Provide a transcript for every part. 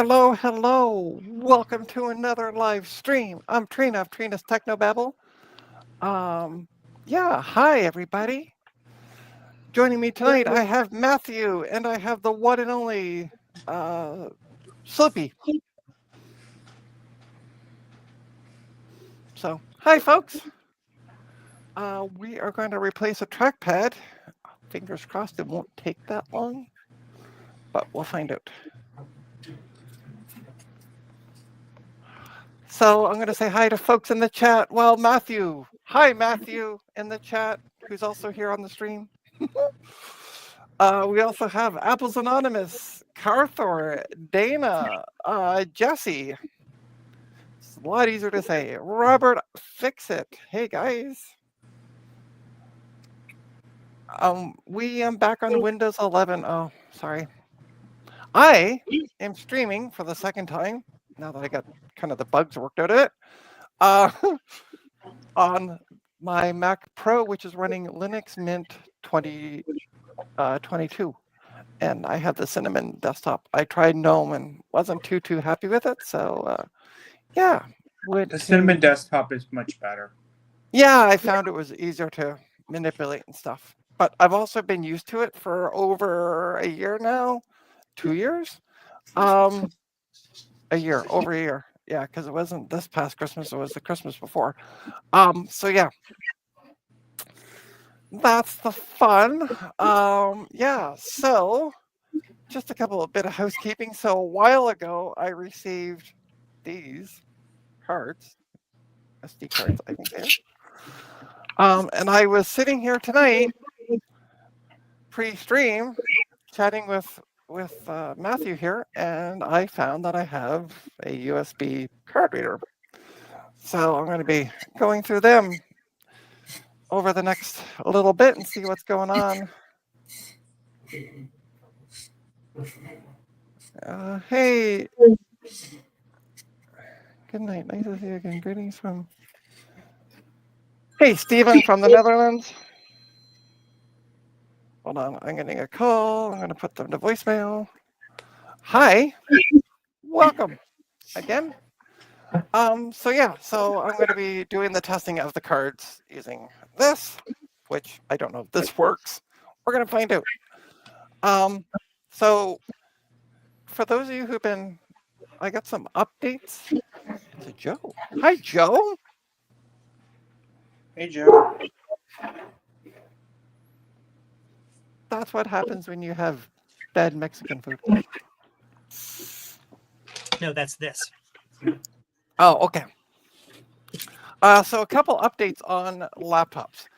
Hello, hello. Welcome to another live stream. I'm Trina of Trina's Technobabble. Um, yeah, hi everybody. Joining me tonight, I have Matthew and I have the one and only Slippy. So, hi folks. We are going to replace a trackpad. Fingers crossed it won't take that long, but we'll find out. So I'm going to say hi to folks in the chat. Well, Matthew. Hi, Matthew in the chat, who's also here on the stream. We also have Apples Anonymous, Carthor, Dana, Jesse. It's a lot easier to say. Robert Fixit. Hey, guys. We am back on Windows 11. Oh, sorry. I am streaming for the second time, now that I got kind of the bugs worked out of it, on my Mac Pro, which is running Linux Mint 2022. And I have the Cinnamon desktop. I tried GNOME and wasn't too happy with it. So, yeah. The Cinnamon desktop is much better. Yeah, I found it was easier to manipulate and stuff. But I've also been used to it for over a year now. 2 years? Over a year. Yeah, because it wasn't this past Christmas, it was the Christmas before. So yeah. That's the fun. Yeah, so just a couple of bit of housekeeping. So a while ago, I received these cards, SD cards, I think they are. And I was sitting here tonight, pre-stream, chatting with Matthew here, and I found that I have a USB card reader. So I'm going to be going through them over the next little bit and see what's going on. Hey. Good night. Nice to see you again. Greetings from... Hey, Stephen from the Netherlands. Hold on. I'm getting a call. I'm going to put them to voicemail. Hi. Welcome again. So yeah, so I'm going to be doing the testing of the cards using this, which I don't know if this works. We're going to find out. So for those of you who've been, I got some updates to Joe. Hi, Joe. Hey, Joe. That's what happens when you have bad Mexican food. No, that's this. Oh, okay. So a couple updates on laptops.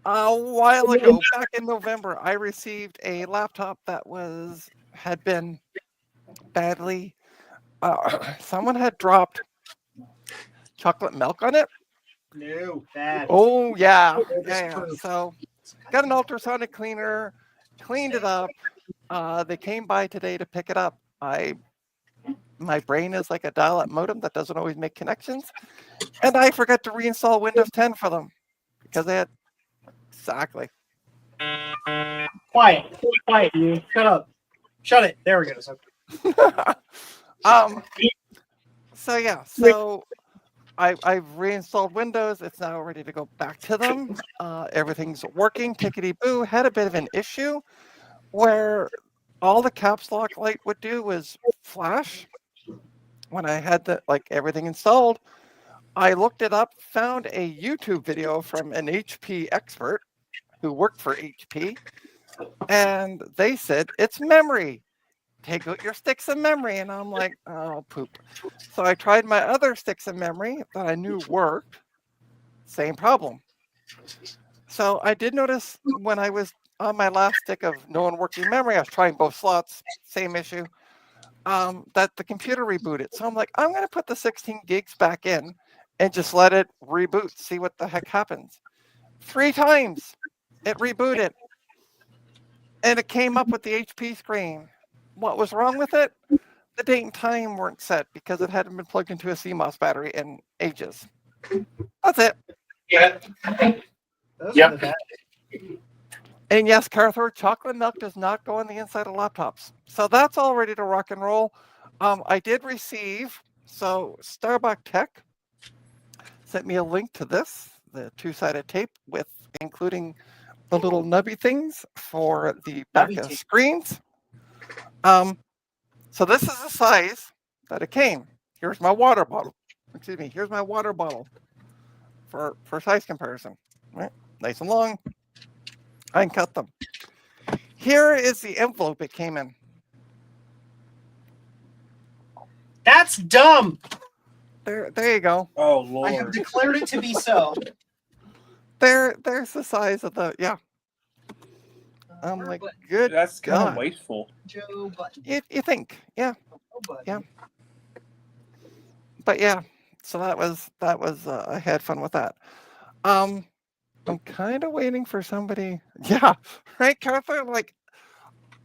A while ago, back in November, I received a laptop that had been badly. Someone had dropped chocolate milk on it. No, bad. Oh yeah. So got an ultrasonic cleaner, cleaned it up. They came by today to pick it up. My brain is like a dial-up modem that doesn't always make connections, and I forgot to reinstall Windows 10 for them because they had exactly. Quiet, you. Shut up. Shut it. There we go. So yeah, so I've reinstalled Windows. It's now ready to go back to them. Everything's working. Tickety-boo. Had a bit of an issue where all the caps lock light would do was flash when I had everything installed. I looked it up, found a YouTube video from an HP expert who worked for HP, and they said it's memory. Take out your sticks of memory, and I'm like, oh poop. So I tried my other sticks of memory that I knew worked. Same problem. So I did notice when I was on my last stick of non-working memory, I was trying both slots, same issue, that the computer rebooted. So I'm like, I'm going to put the 16 gigs back in and just let it reboot, see what the heck happens. 3 times it rebooted, and it came up with the HP screen. What was wrong with it? The date and time weren't set because it hadn't been plugged into a CMOS battery in ages. That's it. Yeah. Yep. And yes, Carthor, chocolate milk does not go on the inside of laptops. So that's all ready to rock and roll. I did receive, so Starbuck Tech sent me a link to this, the two-sided tape with including the little nubby things for the back Nubby of tape. screens. So this is the size that it came. Here's my water bottle. Excuse me. Here's my water bottle for size comparison. Right, nice and long. I can cut them. Here is the envelope it came in. That's dumb. There you go. Oh I have Lord. declared it to be so. There's the size of the I'm like, good That's kind God. of wasteful. Joe Button. You think, yeah, Oh, buddy. Yeah. but yeah. So that was I had fun with that. I'm kind of waiting for somebody. Yeah, right, Cartha. Like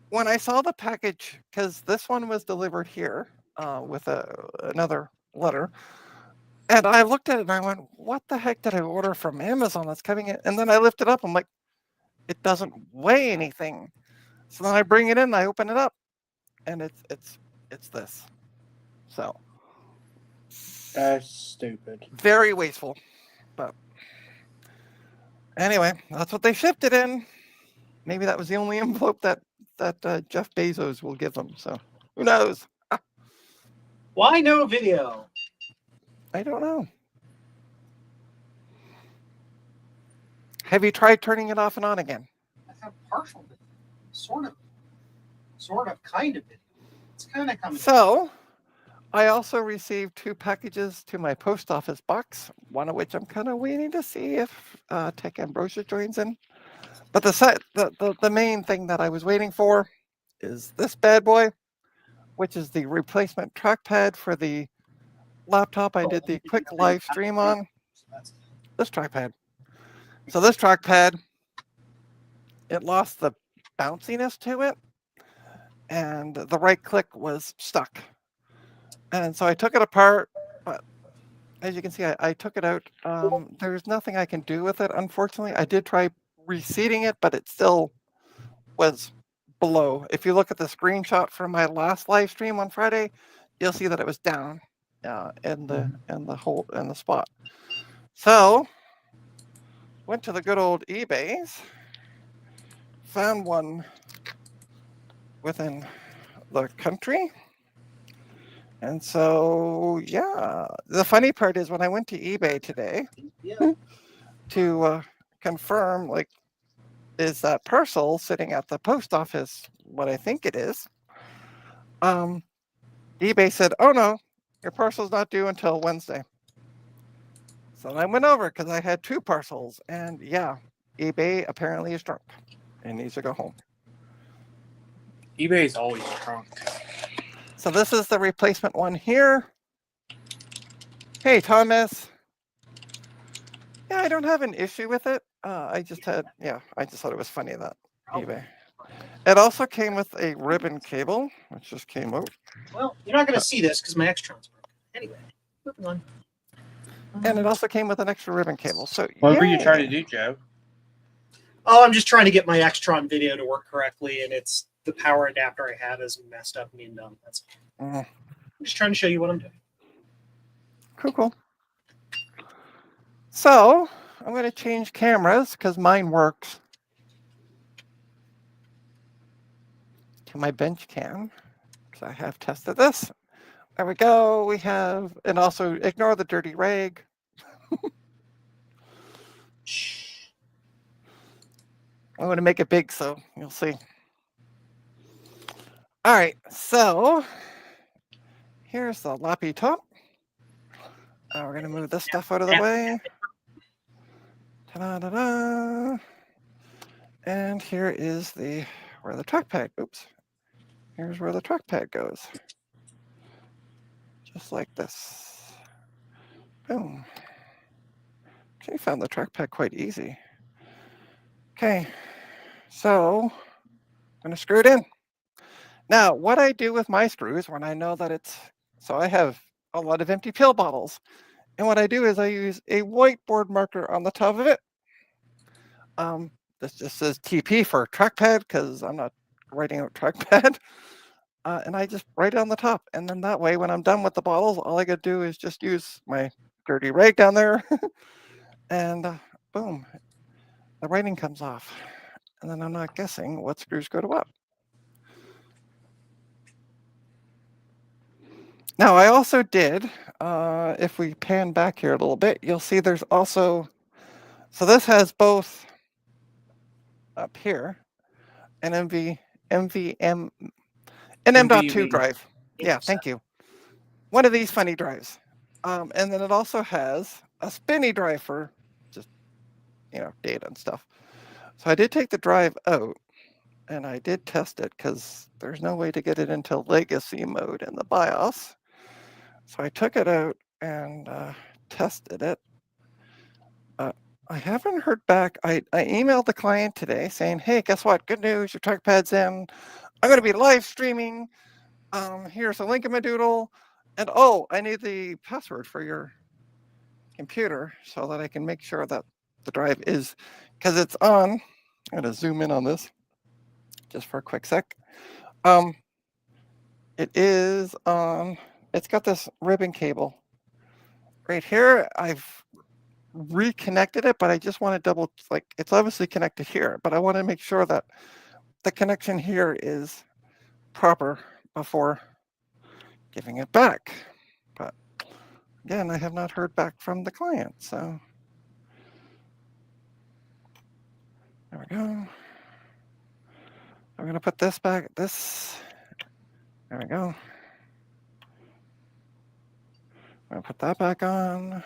when I saw the package, because this one was delivered here with another letter, and I looked at it and I went, "What the heck did I order from Amazon that's coming in?" And then I lift it up. I'm like, "It doesn't weigh anything." So then I bring it in, I open it up, and it's this. So That's stupid. very wasteful, but anyway, that's what they shipped it in. Maybe that was the only envelope that Jeff Bezos will give them. So who knows? Why no video? I don't know. Have you tried turning it off and on again? I have partial video. Sort of, kind of video. It's kind of coming. So I also received 2 packages to my post office box, one of which I'm kind of waiting to see if Tech Ambrosia joins in. But the main thing that I was waiting for is this bad boy, which is the replacement trackpad for the laptop I did the quick live stream on. This trackpad. So this trackpad, it lost the bounciness to it, and the right click was stuck. And so I took it apart, but as you can see, I took it out. There's nothing I can do with it, unfortunately. I did try reseating it, but it still was below. If you look at the screenshot from my last live stream on Friday, you'll see that it was down in the spot. So went to the good old eBays, found one within the country. And so, yeah, the funny part is when I went to eBay today to confirm, like, is that parcel sitting at the post office what I think it is? eBay said, "Oh no, your parcel's not due until Wednesday." So I went over because I had 2 parcels, and yeah, eBay apparently is drunk and needs to go home. eBay is always drunk. So this is the replacement one here. Hey, Thomas. Yeah, I don't have an issue with it. I just thought it was funny that eBay. It also came with a ribbon cable, which just came out. Well, you're not going to see this because my Extron's broken. Anyway, moving on. And it also came with an extra ribbon cable. So What were you trying to do, Joe? Oh, I'm just trying to get my Extron video to work correctly, and it's the power adapter I have is messed up and being dumb. That's I'm just trying to show you what I'm doing. Cool. So I'm going to change cameras because mine works to my bench cam because I have tested this. There we go. We have, and also ignore the dirty rag. I'm going to make it big so you'll see. All right, so here's the lappy top. We're going to move this stuff out of the way. Ta-da-da-da. And here is where the trackpad, oops. Here's where the trackpad goes. Just like this. Boom. Actually found the trackpad quite easy. Okay, so I'm gonna screw it in. Now, what I do with my screws when I know that so I have a lot of empty pill bottles. And what I do is I use a whiteboard marker on the top of it. This just says TP for trackpad because I'm not writing out trackpad. and I just write it on the top. And then that way, when I'm done with the bottles, all I got to do is just use my dirty rag down there, and boom, the writing comes off. And then I'm not guessing what screws go to what. Now, I also did, if we pan back here a little bit, you'll see there's also, so this has both up here an MVM, an M.2 MVV. drive. Yeah, thank you. One of these funny drives. And then it also has a spinny drive for just, data and stuff. So I did take the drive out and I did test it because there's no way to get it into legacy mode in the BIOS. So I took it out and tested it. I haven't heard back. I emailed the client today saying, hey, guess what? Good news, your trackpad's in. I'm going to be live streaming. Here's a link in my doodle. And oh, I need the password for your computer so that I can make sure that the drive is, because it's on. I'm going to zoom in on this just for a quick sec. It is on, it's got this ribbon cable right here. I've reconnected it, but I just want to double, like, it's obviously connected here, but I want to make sure that the connection here is proper before giving it back. But again, I have not heard back from the client, so there we go. I'm going to put this back, there we go. I'm going to put that back on,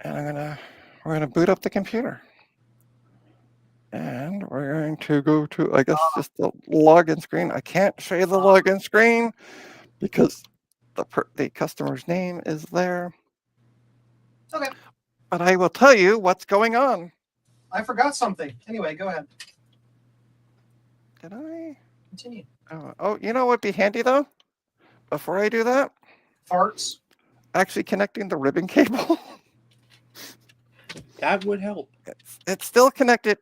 and we're going to boot up the computer. And we're going to go to, I guess, just the login screen. I can't show you the login screen because the customer's name is there. Okay. But I will tell you what's going on. I forgot something. Anyway, go ahead. Did I? Continue. Oh, you know what would be handy though? Before I do that? Farts. Actually connecting the ribbon cable. That would help. It's still connected.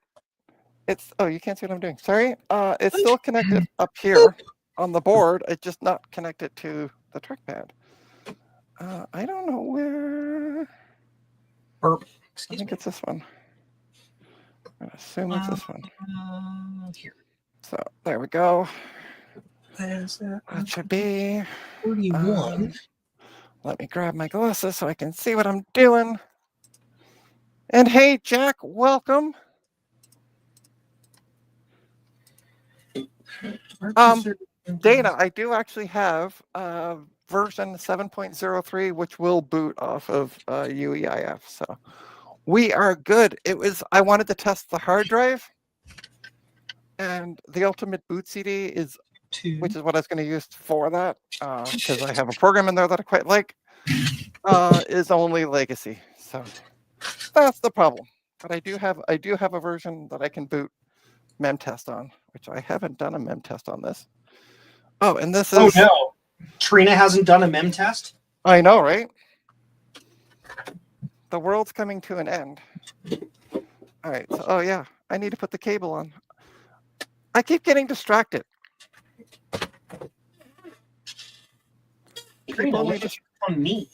Oh, you can't see what I'm doing. Sorry. It's still connected up here on the board. It's just not connected to the trackpad. I don't know where. Burp. I think it's this one. I'm gonna assume it's this one. Here. So there we go. There's That should be 41. Let me grab my glasses so I can see what I'm doing. And hey, Jack, welcome. Dana, I do actually have version 7.03, which will boot off of UEIF. So we are good. I wanted to test the hard drive, and the Ultimate Boot CD is, which is what I was going to use for that, because I have a program in there that I quite like, is only legacy. So that's the problem. But I do have a version that I can boot mem test on, which I haven't done a mem test on this. Oh, and this is. Oh no, Trina hasn't done a mem test. I know, right? The world's coming to an end. All right. So, oh yeah, I need to put the cable on. I keep getting distracted. Trina, when did you become me?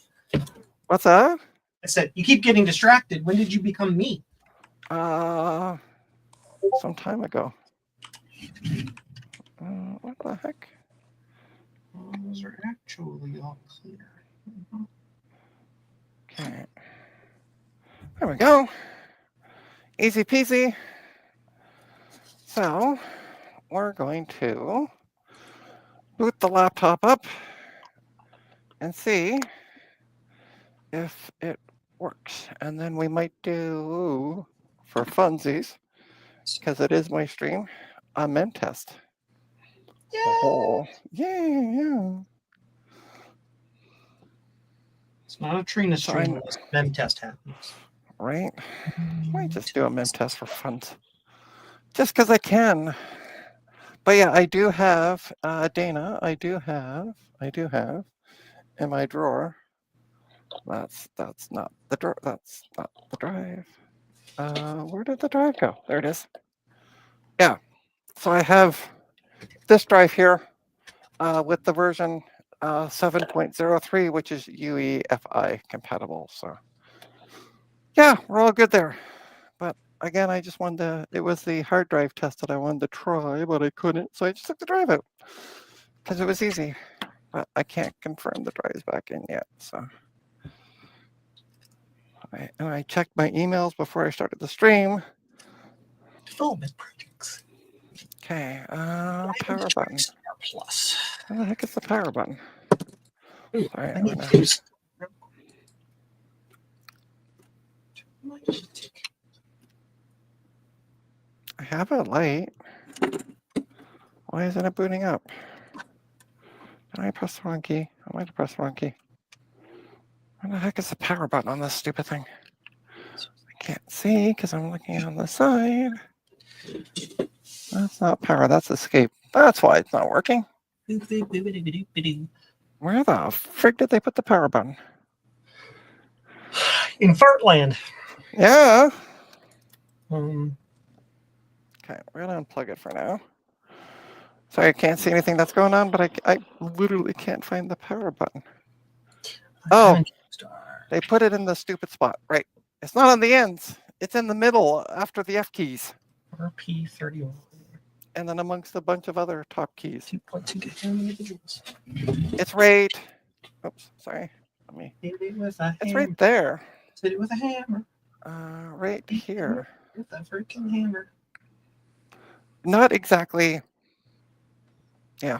What's that? I said you keep getting distracted. When did you become me? Some time ago. What the heck? Those are actually all clear. Okay. There we go. Easy peasy. So we're going to boot the laptop up and see if it works. And then we might do, for funsies, because it is my stream, a mem test. Yay! Oh, yeah. It's not a Trina stream. It's mem test happens. Right? Might just do a mem test for fun. Just because I can. But yeah, I do have, Dana, I do have in my drawer. That's not the drawer. That's not the drive. Where did the drive go? There it is. Yeah. So I have this drive here. with the version 7.03, which is UEFI compatible. So yeah, we're all good there. But again, I just wanted to, it was the hard drive test that I wanted to try, but I couldn't. So I just took the drive out because it was easy. But I can't confirm the drive's back in yet. So I checked my emails before I started the stream. Development projects. Okay, power button. Plus. Where the heck is the power button? Ooh, Sorry, I I'm need gonna. to. I have a light. Why isn't it booting up? Did I press the wrong key? I might have pressed the wrong key. Where the heck is the power button on this stupid thing? I can't see because I'm looking on the side. That's not power, that's escape. That's why it's not working. Where the frig did they put the power button? In Fartland. Yeah. Um, Okay, we're gonna unplug it for now. Sorry, I can't see anything that's going on, but I literally can't find the power button. Oh, they put it in the stupid spot. Right. It's not on the ends. It's in the middle after the F keys. RP31. And then amongst a bunch of other top keys. 2.2 individuals. It's right. Oops, sorry. Let me. Hit it with a It's hammer. right there. Hit it with a hammer. Right here. With a freaking hammer. Not exactly. Yeah.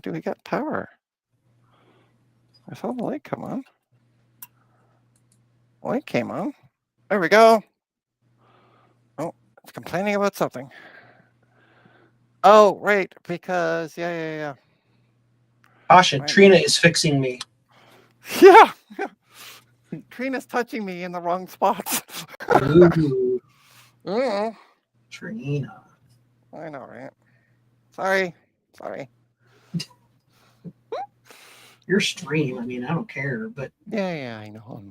Do we get power? I saw the light come on. Light came on. There we go. Oh, it's complaining about something. Oh, right, because yeah. Caution, Right. Trina is fixing me. Yeah. Trina's touching me in the wrong spots. Ooh, Mm. Trina. I know, right? Sorry. Your stream, I mean, I don't care, but Yeah, I know.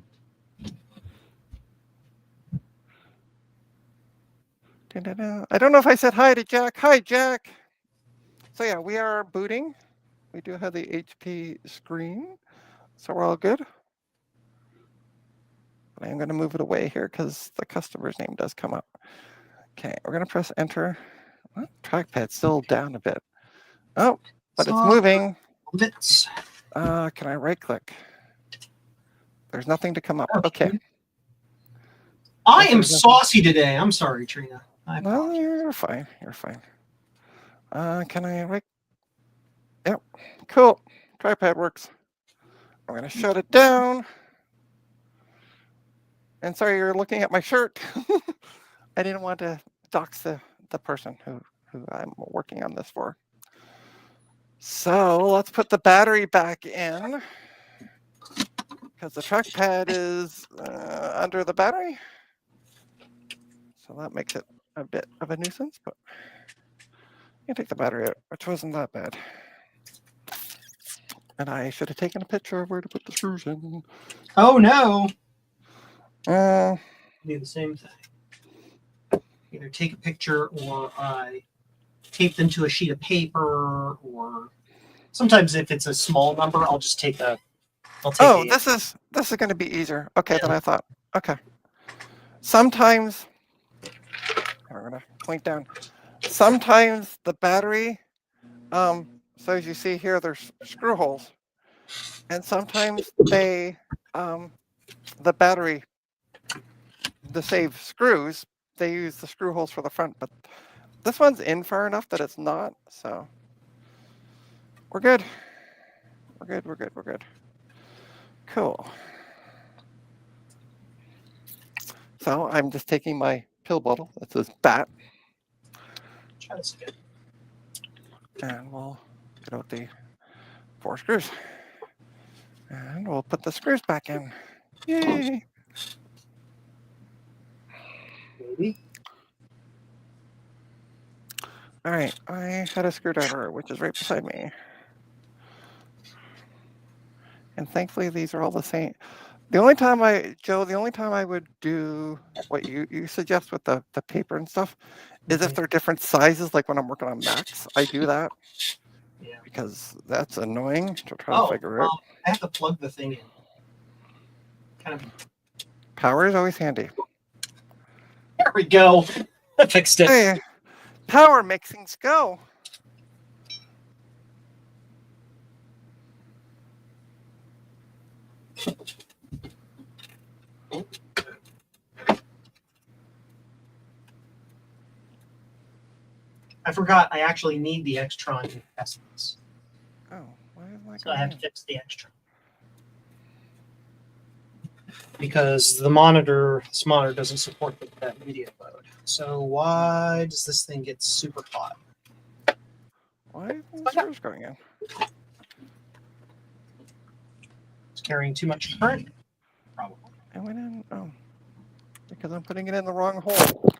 I don't know if I said hi to Jack. Hi, Jack. So yeah, we are booting. We do have the HP screen, so we're all good. But I'm going to move it away here because the customer's name does come up. Okay, we're going to press enter. What? Trackpad's still down a bit. Oh, but it's moving. bits. Can I right click? There's nothing to come up. Okay. I am saucy today. I'm sorry, Trina. No, you're fine. You're fine. Can I right? Yep. Cool. Trackpad works. I'm going to shut it down. And sorry, you're looking at my shirt. I didn't want to dox the person who I'm working on this for. So let's put the battery back in because the trackpad is under the battery. So that makes it a bit of a nuisance, but you can take the battery out, which wasn't that bad. And I should have taken a picture of where to put the screws in. Oh no! Uh, Do the same thing. Either take a picture or I tape them to a sheet of paper, or sometimes if it's a small number, I'll just take a. this is going to be easier. Okay, than I thought. Okay. Sometimes we're going to point down. Sometimes the battery, so as you see here, there's screw holes, and sometimes they, the battery, to save screws, they use the screw holes for the front, but this one's in far enough that it's not, so we're good. We're good. Cool. So I'm just taking my pill bottle that says BAT. Try this again. And we'll get out the 4 screws. And we'll put the screws back in. Yay! Maybe. All right, I had a screwdriver, which is right beside me. And thankfully, these are all the same. The only time I would do what you suggest with the paper and stuff is if they're different sizes, like when I'm working on Macs, I do that Yeah. because that's annoying to try to figure out. I have to plug the thing in. Kind of. Power is always handy. There we go. I fixed it. Hey, power makes things go. I forgot I actually need the Extron to test this. Oh, why is my So I have to going fix the Extron. Because this monitor doesn't support that media load. So why does this thing get super hot? Why is yours going in? It's carrying too much current? Probably. It went in. Oh, because I'm putting it in the wrong hole.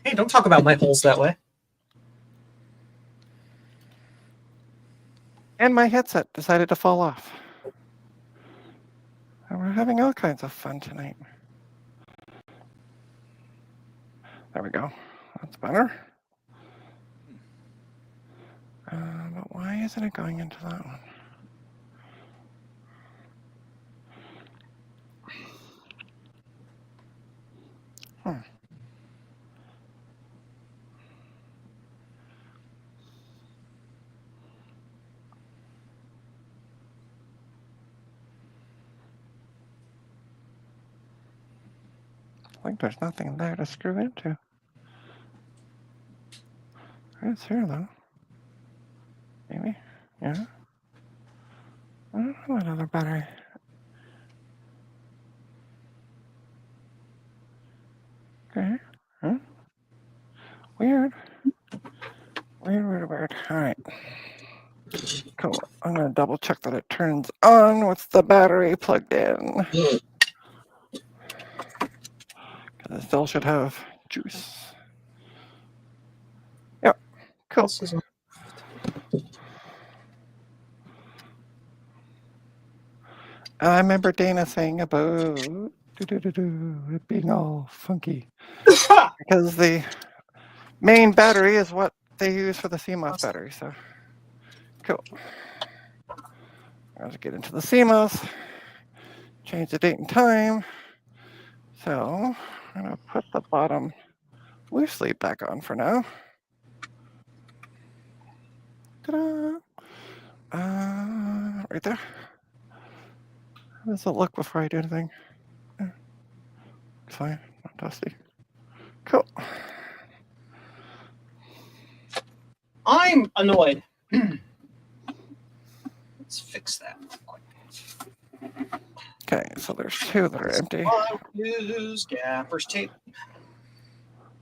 Hey, don't talk about my holes that way. And my headset decided to fall off. And we're having all kinds of fun tonight. There we go. That's better. But why isn't it going into that one? I think there's nothing there to screw into. It's here though. Maybe? Yeah? I don't have another battery. Okay. Huh? Weird. Weird. Alright. Cool. I'm gonna double check that it turns on with the battery plugged in. Because it still should have juice. Yep. Cool. I remember Dana saying about it being all funky. Because the main battery is what they use for the CMOS battery, so cool. I'll get into the CMOS, change the date and time. So I'm gonna put the bottom loosely back on for now. Ta-da! Right there. How does it look before I do anything? It's fine, not dusty. Cool. I'm annoyed. Let's fix that real quick. Okay, so there's two that are empty. Use gaffer's tape.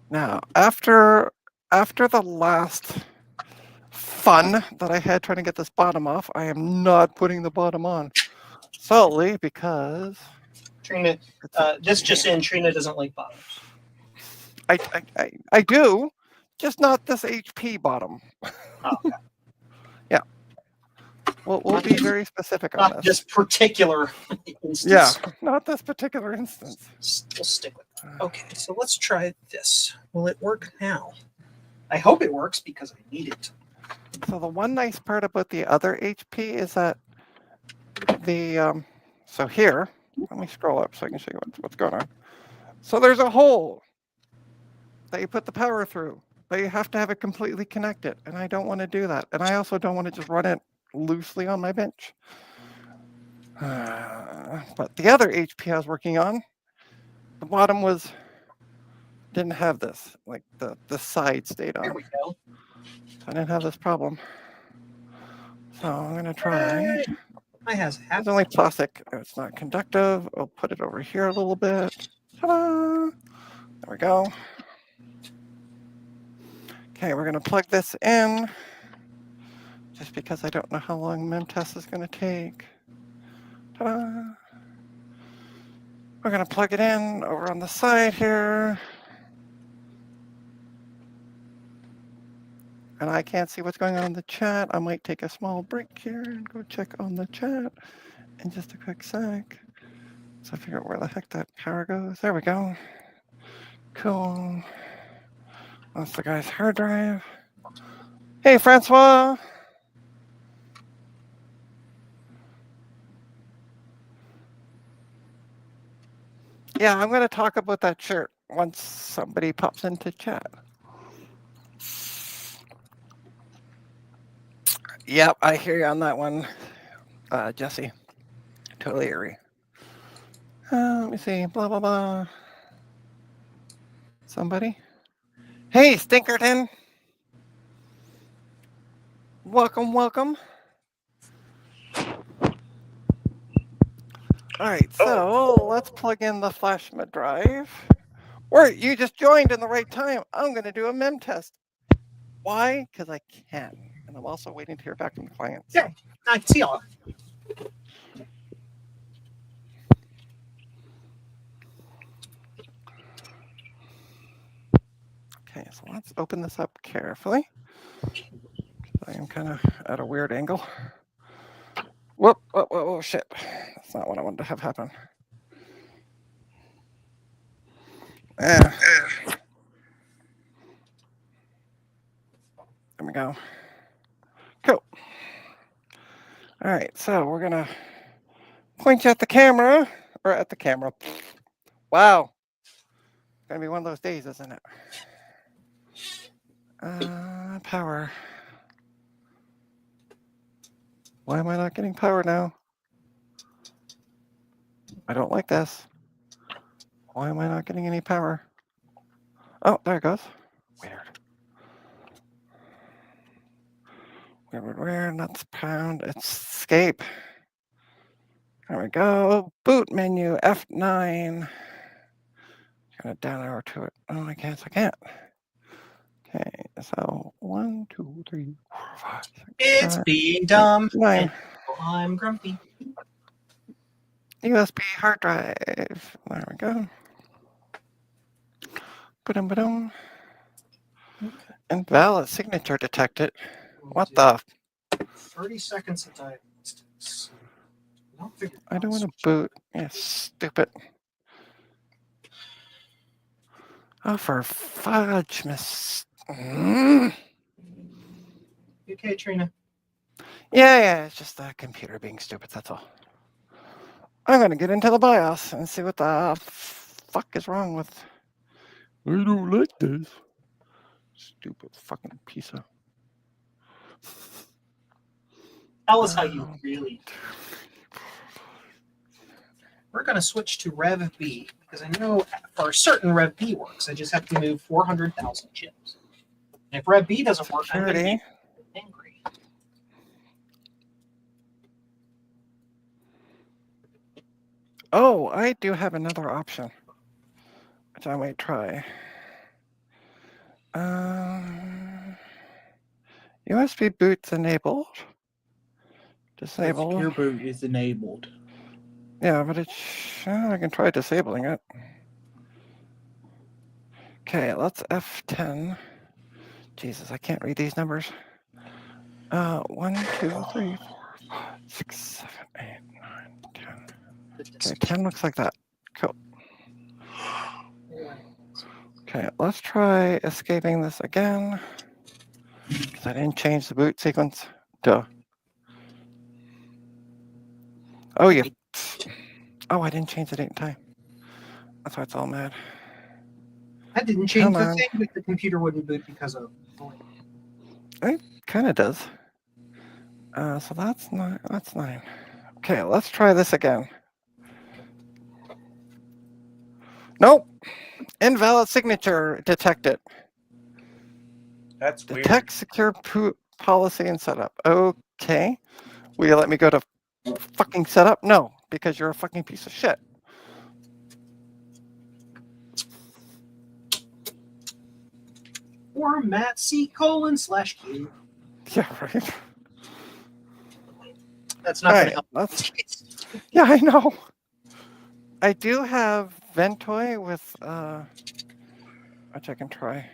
Now, after the last fun that I had trying to get this bottom off, I am not putting the bottom on solely because Trina, this just in, Trina doesn't like bottoms. I do, just not this HP bottom. Oh, okay. Yeah. We'll be very specific on Not this. this particular instance. Yeah, not this particular instance. We'll stick with that. Okay, so let's try this. Will it work now? I hope it works because I need it. So the one nice part about the other HP is that the so here, let me scroll up so I can show you what's going on. So there's a hole that you put the power through, but you have to have it completely connected, and I don't want to do that. And I also don't want to just run it loosely on my bench. But the other HP I was working on, the bottom didn't have this, like the side stayed on. There we go. So I didn't have this problem. So I'm gonna try. It's only plastic. It's not conductive. I'll put it over here a little bit. Ta-da! There we go. Okay, we're gonna plug this in. Just because I don't know how long MemTest is gonna take. Ta-da! We're gonna plug it in over on the side here. And I can't see what's going on in the chat. I might take a small break here and go check on the chat in just a quick sec. So I figure out where the heck that power goes. There we go. Cool. That's the guy's hard drive. Hey, Francois. Yeah, I'm going to talk about that shirt once somebody pops into chat. Yep, I hear you on that one, Jesse. Totally agree. Let me see. Blah, blah, blah. Somebody? Hey, Stinkerton. Welcome, welcome. All right, so let's plug in the flash drive. Or you just joined in the right time. I'm going to do a mem test. Why? Because I can. And I'm also waiting to hear back from the client. So. Yeah, I can see all. Okay, so let's open this up carefully. I am kind of at a weird angle. Whoop, whoa, whoa, whoa, shit. That's not what I wanted to have happen. There we go. Cool. All right, so we're gonna point you at the camera, or at the camera. Wow. Gonna be one of those days, isn't it? Power. Why am I not getting power now? I don't like this. Why am I not getting any power? Oh, there it goes. Weird. Weird. That's pound. It's escape. There we go. Boot menu, F9. Gonna down arrow to it. Oh, I guess I can't. Okay, so 1, 2, 3, 4, 5, 6, It's 7, being dumb. 9. And I'm grumpy. USB hard drive. There we go. Ba-dum, ba-dum. Okay. Invalid signature detected. What the? 30 seconds of time. I don't want to boot. Yeah, stupid. Oh, for fudge, miss. Okay, Trina. Yeah, it's just the computer being stupid, that's all. I'm going to get into the BIOS and see what the fuck is wrong with... I don't like this. Stupid fucking piece of... Tell us how you really. We're going to switch to Rev B because I know for certain Rev B works. I just have to move 400,000 chips. And if Rev B doesn't work, I'm going to be angry. Oh, I do have another option, which I might try. USB boot's enabled. Disable. Secure boot is enabled. Yeah, but it's... I can try disabling it. Okay, let's F10. Jesus, I can't read these numbers. 1, 2, 3, 4, 5, 6, 7, 8, 9, 10. Okay, 10 looks like that. Cool. Okay, let's try escaping this again. Because I didn't change the boot sequence. Duh. Oh, you... Oh, I didn't change the date and time. That's why it's all mad. That didn't change the thing, but the computer wouldn't boot because of... It kind of does. So that's 9. That's 9. Okay, let's try this again. Nope. Invalid signature detected. That's weird. Detect secure policy and setup. Okay. Will you let me go to fucking setup? No, because you're a fucking piece of shit. Format C:/Q. Yeah, right. That's not going to help. Yeah, I know. I do have Ventoy with, which I can try.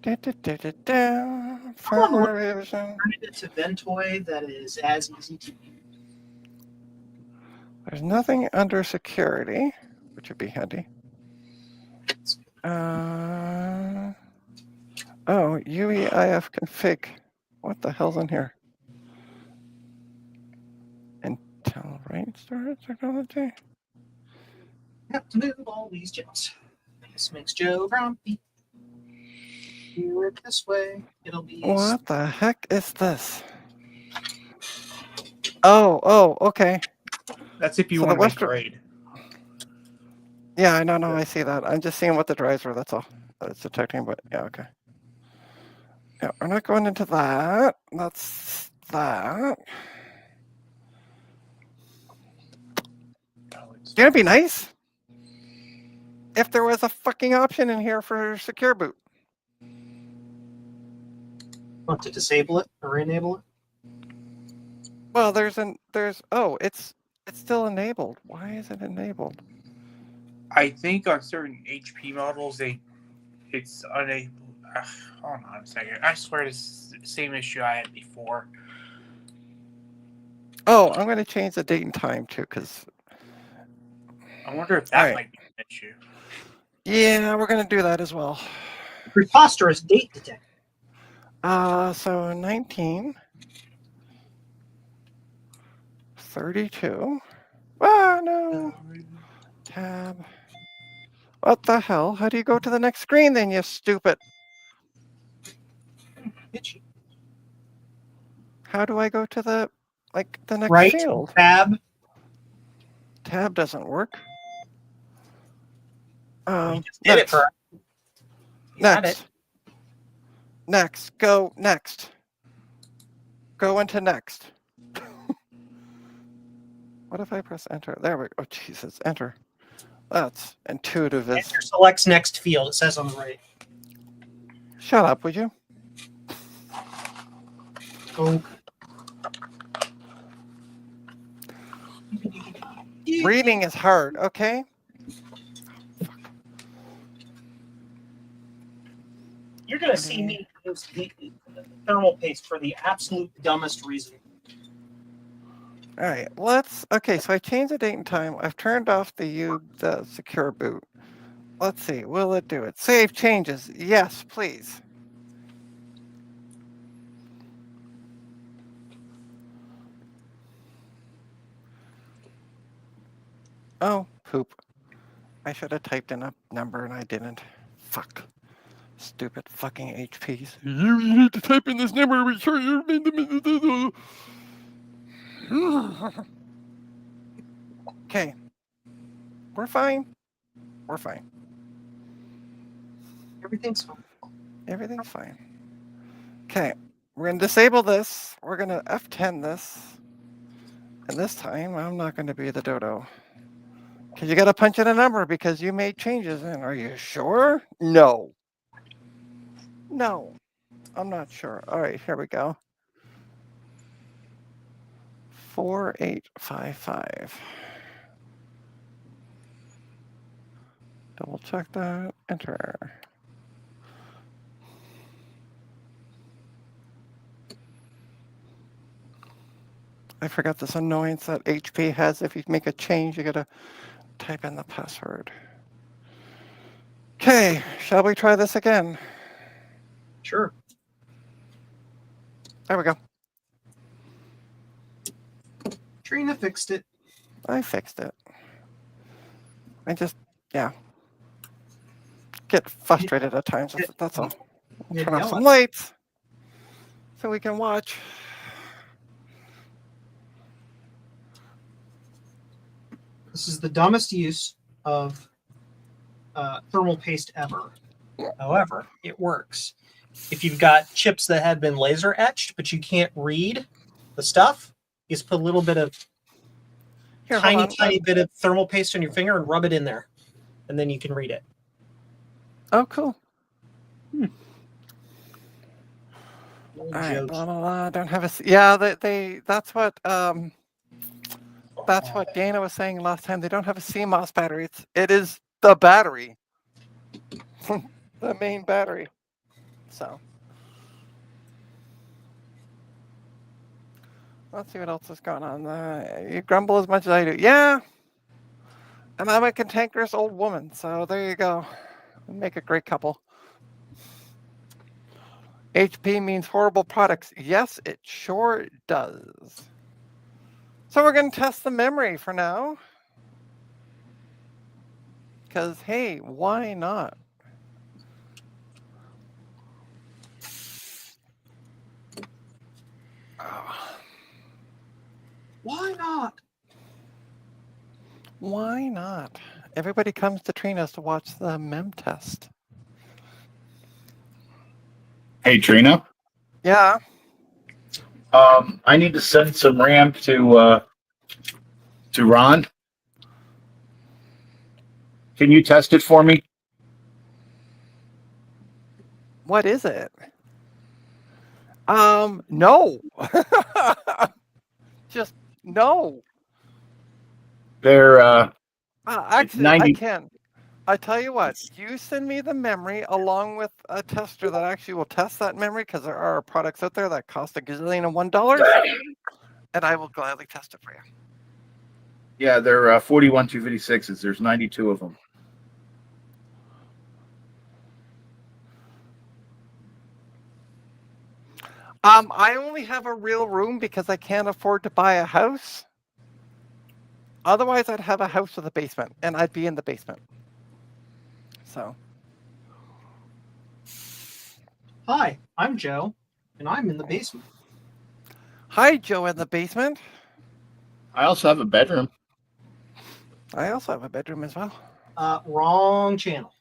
Firmware revision. Alternative to Ventoy that is as easy to use. There's nothing under security, which would be handy. Oh, UEIF config. What the hell's in here? Intel range storage technology? Have to move all these jobs. This makes Joe grumpy. Do it this way. It'll be. What the heck is this? Oh, okay. That's if you So the want to make Western- grade. Yeah, I know, I see that. I'm just seeing what the drives were, that's all. It's detecting, but yeah, okay. Yeah, we're not going into that. That's that. Oh, it's- It'd be nice if there was a fucking option in here for secure boot. Want to disable it or enable it? Well, it's still enabled. Why is it enabled? I think on certain HP models, it's unable. Hold on a second. I swear it's the same issue I had before. Oh, I'm going to change the date and time too, because I wonder if that Alright. might be an issue. yeah, we're going to do that as well. Preposterous date detector. So 1932. Ah, no. Tab. What the hell? How do you go to the next screen then, you stupid? Itchy. How do I go to the next Right. field? Tab. Tab doesn't work. You just did it Next. for. You had it. Next. Next. Go next. Go into next. What if I press enter? There we go. Oh, Jesus. Enter. That's intuitive as. Enter selects next field. It says on the right. Shut up, would you? Oh. Reading is hard, okay? You're going to see me use the thermal paste for the absolute dumbest reason. All right, okay, so I changed the date and time. I've turned off the secure boot. Let's see, will it do it? Save changes. Yes, please. Oh, poop. I should have typed in a number and I didn't. Fuck. Stupid fucking HPs. You need to type in this number. Be sure you're. Okay. We're fine. We're fine. Everything's fine. Everything's fine. Okay. We're going to disable this. We're going to F10 this. And this time, I'm not going to be the dodo. Because you got to punch in a number because you made changes in. Are you sure? No. No. I'm not sure. All right, here we go. 4855. Double check that. Enter. I forgot this annoyance that HP has. If you make a change, you gotta type in the password. Okay, shall we try this again? Sure. There we go. Trina fixed it. I fixed it. I just, yeah. Get frustrated at times. That's all. Yeah, Turn off yell some at- lights so we can watch. This is the dumbest use of thermal paste ever. However, it works. If you've got chips that have been laser etched, but you can't read the stuff, you just put a little bit of Here, hold on. tiny bit of thermal paste on your finger and rub it in there, and then you can read it. Oh, cool. No All right, jokes. blah, blah, blah. Don't have a. Yeah, that's what Dana was saying last time. They don't have a CMOS battery. It is the battery, the main battery. So let's see what else is going on. You grumble as much as I do. Yeah, And I'm a cantankerous old woman, so there you go. We make a great couple. HP means horrible products. Yes, it sure does. So we're going to test the memory for now. Because, hey, why not? Why not? Why not? Everybody comes to Trina's to watch the mem test. Hey, Trina. Yeah. I need to send some RAM to Ron. Can you test it for me? What is it? No. Just no. They're Actually, 90. I can. I tell you what, you send me the memory along with a tester that actually will test that memory because there are products out there that cost $1,000,000,001, and I will gladly test it for you. Yeah, they're 41 256s. There's 92 of them. I only have a real room because I can't afford to buy a house. Otherwise, I'd have a house with a basement, and I'd be in the basement. So, Hi, I'm Joe, and I'm in the basement. hi, Joe in the basement. I also have a bedroom. I also have a bedroom as well. Wrong channel.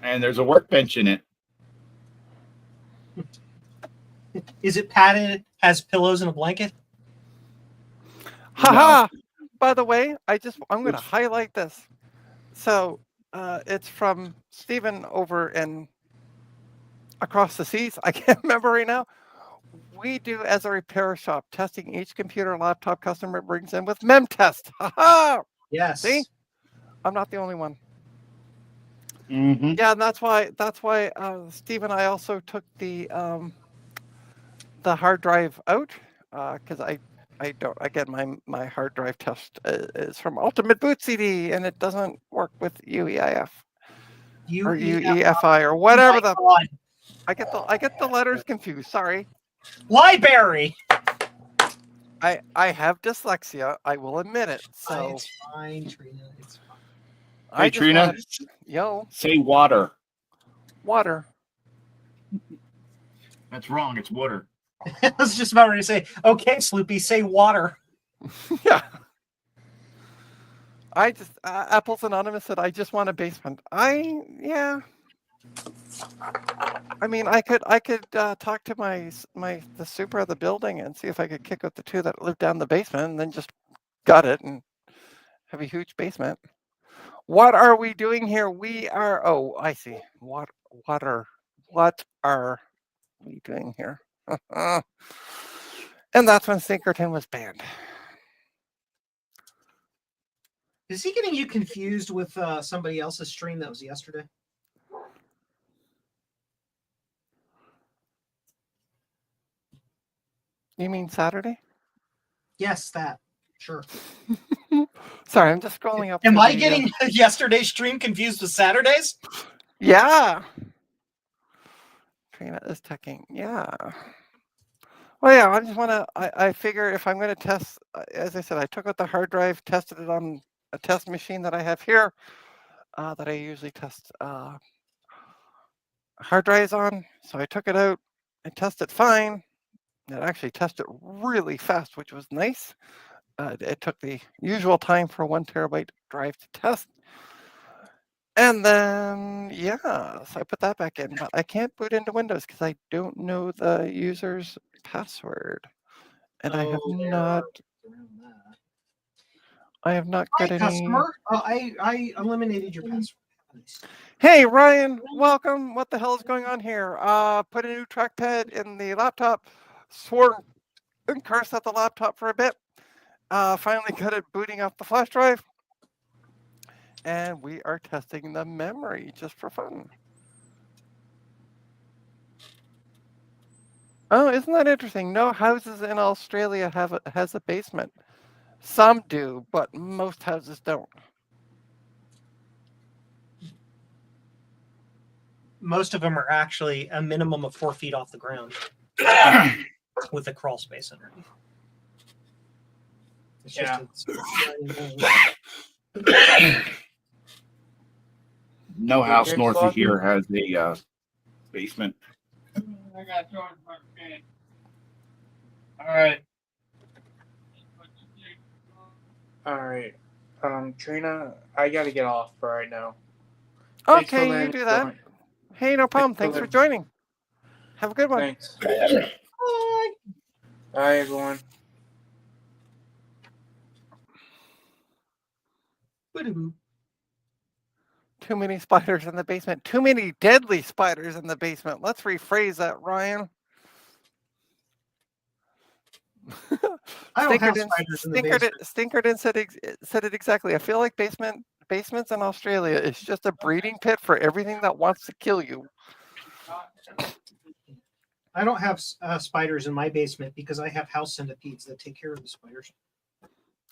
And there's a workbench in it. Is it padded? Has pillows and a blanket? Haha! By the way, I'm going to highlight this. So, it's from Stephen over in across the seas. I can't remember right now. We do as a repair shop testing each computer laptop customer brings in with mem test. Haha! Yes. See? I'm not the only one. Mm-hmm. Yeah, and that's why Steve and I also took the hard drive out because I don't again my hard drive test is from Ultimate Boot CD and it doesn't work with UEIF or UEFI or whatever the God. I get the letters confused. Sorry. Library. I have dyslexia. I will admit it. So It's fine, Trina. It's fine. I Hey, just Trina. wanted, yo, Say water. water. That's wrong. It's water. I was just about ready to say, okay, Sloopy, say water. Yeah. I just Apple's Anonymous said I just want a basement. Yeah. I mean, I could talk to the super of the building and see if I could kick out the two that live down the basement and then just gut it and have a huge basement. What are we doing here? We are. Oh, I see. What are we doing here? And that's when Sinkerton was banned. Is he getting you confused with somebody else's stream that was yesterday? You mean Saturday? Yes, that. Sure. Sorry, I'm just scrolling up. Am to I the, getting yesterday's stream confused with Saturday's? Yeah. Trina is teching. Yeah. Well, yeah, I just want to, I figure if I'm going to test, as I said, I took out the hard drive, tested it on a test machine that I have here that I usually test hard drives on. So I took it out and tested fine. It actually tested really fast, which was nice. It took the usual time for a 1 terabyte drive to test. And then, yeah, so I put that back in, but I can't boot into Windows because I don't know the user's password. And I have not Hi, got any. customer. I eliminated your password. Hey, Ryan, welcome. What the hell is going on here? Put a new trackpad in the laptop, swore and cursed at the laptop for a bit. Finally got it booting off the flash drive. And we are testing the memory just for fun. Oh, isn't that interesting? No houses in Australia has a basement. Some do, but most houses don't. Most of them are actually a minimum of 4 feet off the ground with a crawl space underneath. It's just No house north of here has a basement. I got to throw it in front of me. All right. All right. Trina, I got to get off for right now. Thanks for Okay, you letting do me that. join. Hey, no problem. Thanks Thanks for for joining. Have a good one. Thanks. Bye, everyone. Too many spiders in the basement. Too many deadly spiders in the basement. Let's rephrase that, Ryan. I don't have spiders in the basement. Stinkerton said it exactly. I feel like basements in Australia is just a breeding pit for everything that wants to kill you. I don't have spiders in my basement because I have house centipedes that take care of the spiders.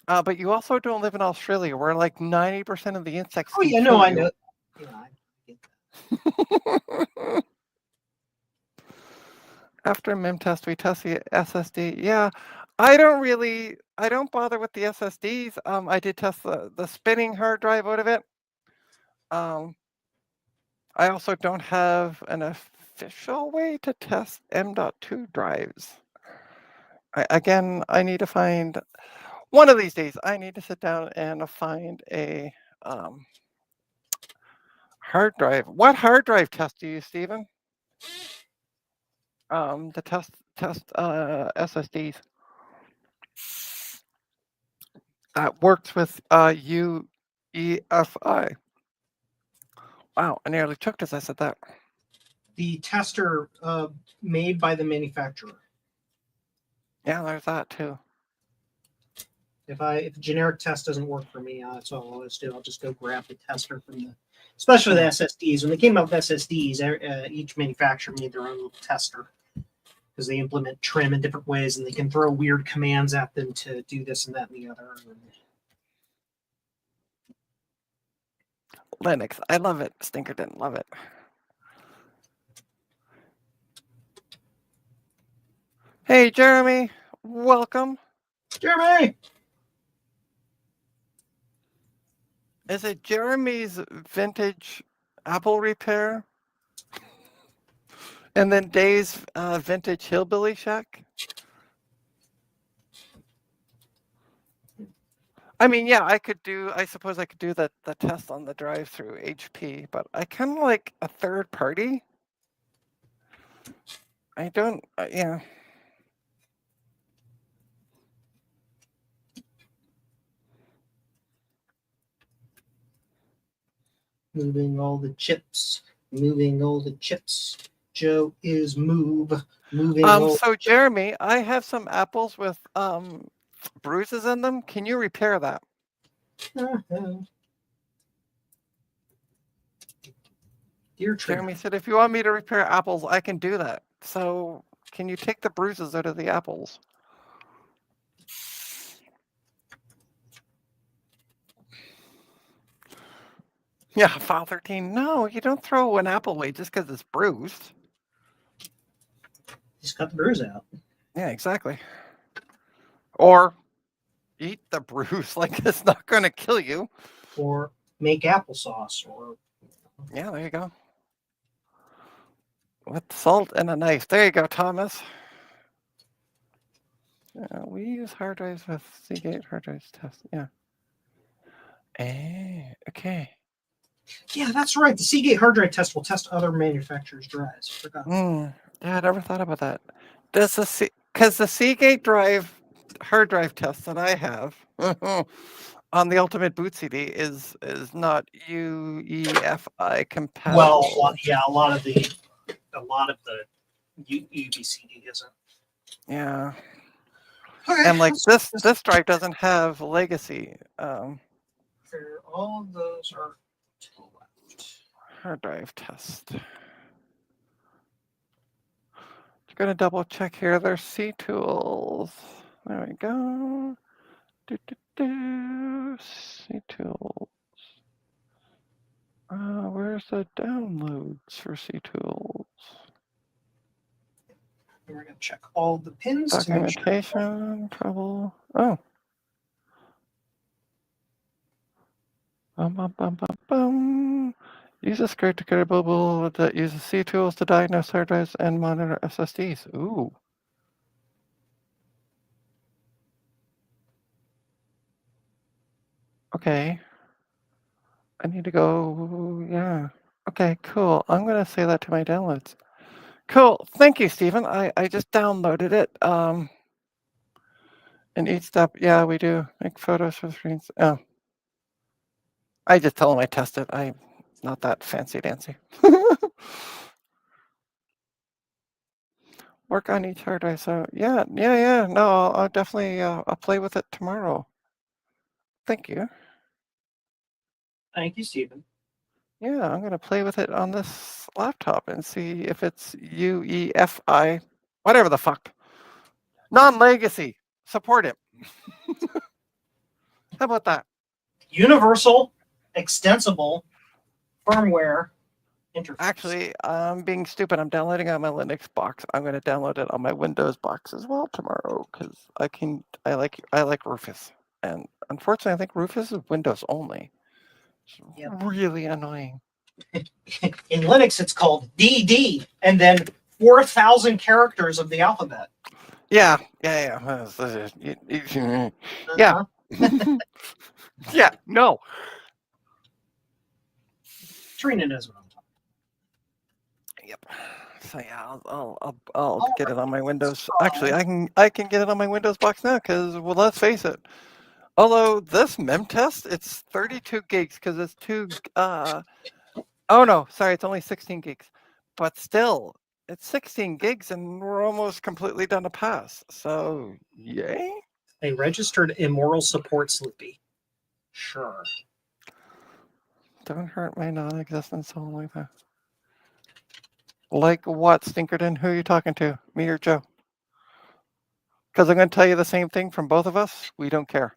But you also don't live in Australia, where like 90% of the insects. Oh yeah, no, I know. Yeah, I get that. After MIM test, we test the SSD. Yeah, I don't bother with the SSDs. I did test the spinning hard drive out of it. I also don't have an official way to test M.2 drives. I need to find one of these days. I need to sit down and find a hard drive. What hard drive test do you use, Stephen? The test SSDs. That works with UEFI. Wow, I nearly choked as I said that. the tester made by the manufacturer. Yeah, there's that too. If a generic test doesn't work for me, that's all I'll always do. I'll just go grab the tester from especially the SSDs. When they came out with SSDs, each manufacturer made their own little tester because they implement trim in different ways and they can throw weird commands at them to do this and that and the other. Linux, I love it. Stinker didn't love it. Hey, Jeremy, welcome. Jeremy! Is it Jeremy's vintage Apple repair? And then Dave's vintage hillbilly shack? I mean, yeah, I suppose I could do the test on the drive through HP, but I kind of like a third party. I don't, yeah. Moving all the chips. Moving all the chips. Joe is moving. So Jeremy, I have some apples with bruises in them. Can you repair that? Dear Jeremy said, if you want me to repair apples, I can do that. So can you take the bruises out of the apples? Yeah, file 13. No, you don't throw an apple away just because it's bruised. Just cut the bruise out. Yeah, exactly. Or eat the bruise, like it's not going to kill you. Or make applesauce. Or yeah, there you go. With salt and a knife. There you go, Thomas. We use hard drives with Seagate hard drives test. Yeah. Okay. Yeah, that's right. The Seagate hard drive test will test other manufacturers' drives. Forgot. Yeah, I never thought about that. Because the Seagate hard drive test that I have on the Ultimate Boot CD is not UEFI compatible. Well, a lot of the UBCD isn't. Yeah. Okay, and like this drive doesn't have legacy. All of those are to the left. Hard drive test. Just gonna double check here. There's C tools. There we go. C tools. Where's the downloads for C tools? And we're going to check all the pins to make sure. Documentation, trouble. Oh. Use a script to create a bubble that uses C tools to diagnose hard drives and monitor SSDs. Ooh. Okay. I need to go. Yeah. Okay, cool. I'm going to say that to my downloads. Cool. Thank you, Stephen. I just downloaded it. In each step, yeah, we do make photos for screens. Oh. I just tell them I test it. I'm not that fancy dancy. Work on each hard drive. So yeah. No, I'll definitely I'll play with it tomorrow. Thank you. Thank you, Stephen. Yeah, I'm gonna play with it on this laptop and see if it's UEFI, whatever the fuck. Non-legacy. Support it. How about that? Universal extensible firmware interface. Actually, I'm being stupid. I'm downloading it on my Linux box. I'm going to download it on my Windows box as well tomorrow because I like Rufus, and unfortunately, I think Rufus is Windows only. It's really annoying. In Linux, it's called DD, and then 4,000 characters of the alphabet. Yeah. Yeah. Yeah. No. Trina knows what I'm talking Yep. So yeah, I'll get it on my Windows. Oh. Actually, I can get it on my Windows box now because, well, let's face it. Although this mem test, it's 32 gigs because it's oh no, sorry, it's only 16 gigs. But still, it's 16 gigs and we're almost completely done to pass. So yay. A registered immoral support Slippy. Sure. Don't hurt my non-existent soul like that. Like what, Stinkerton? Who are you talking to? Me or Joe? Because I'm going to tell you the same thing from both of us. We don't care.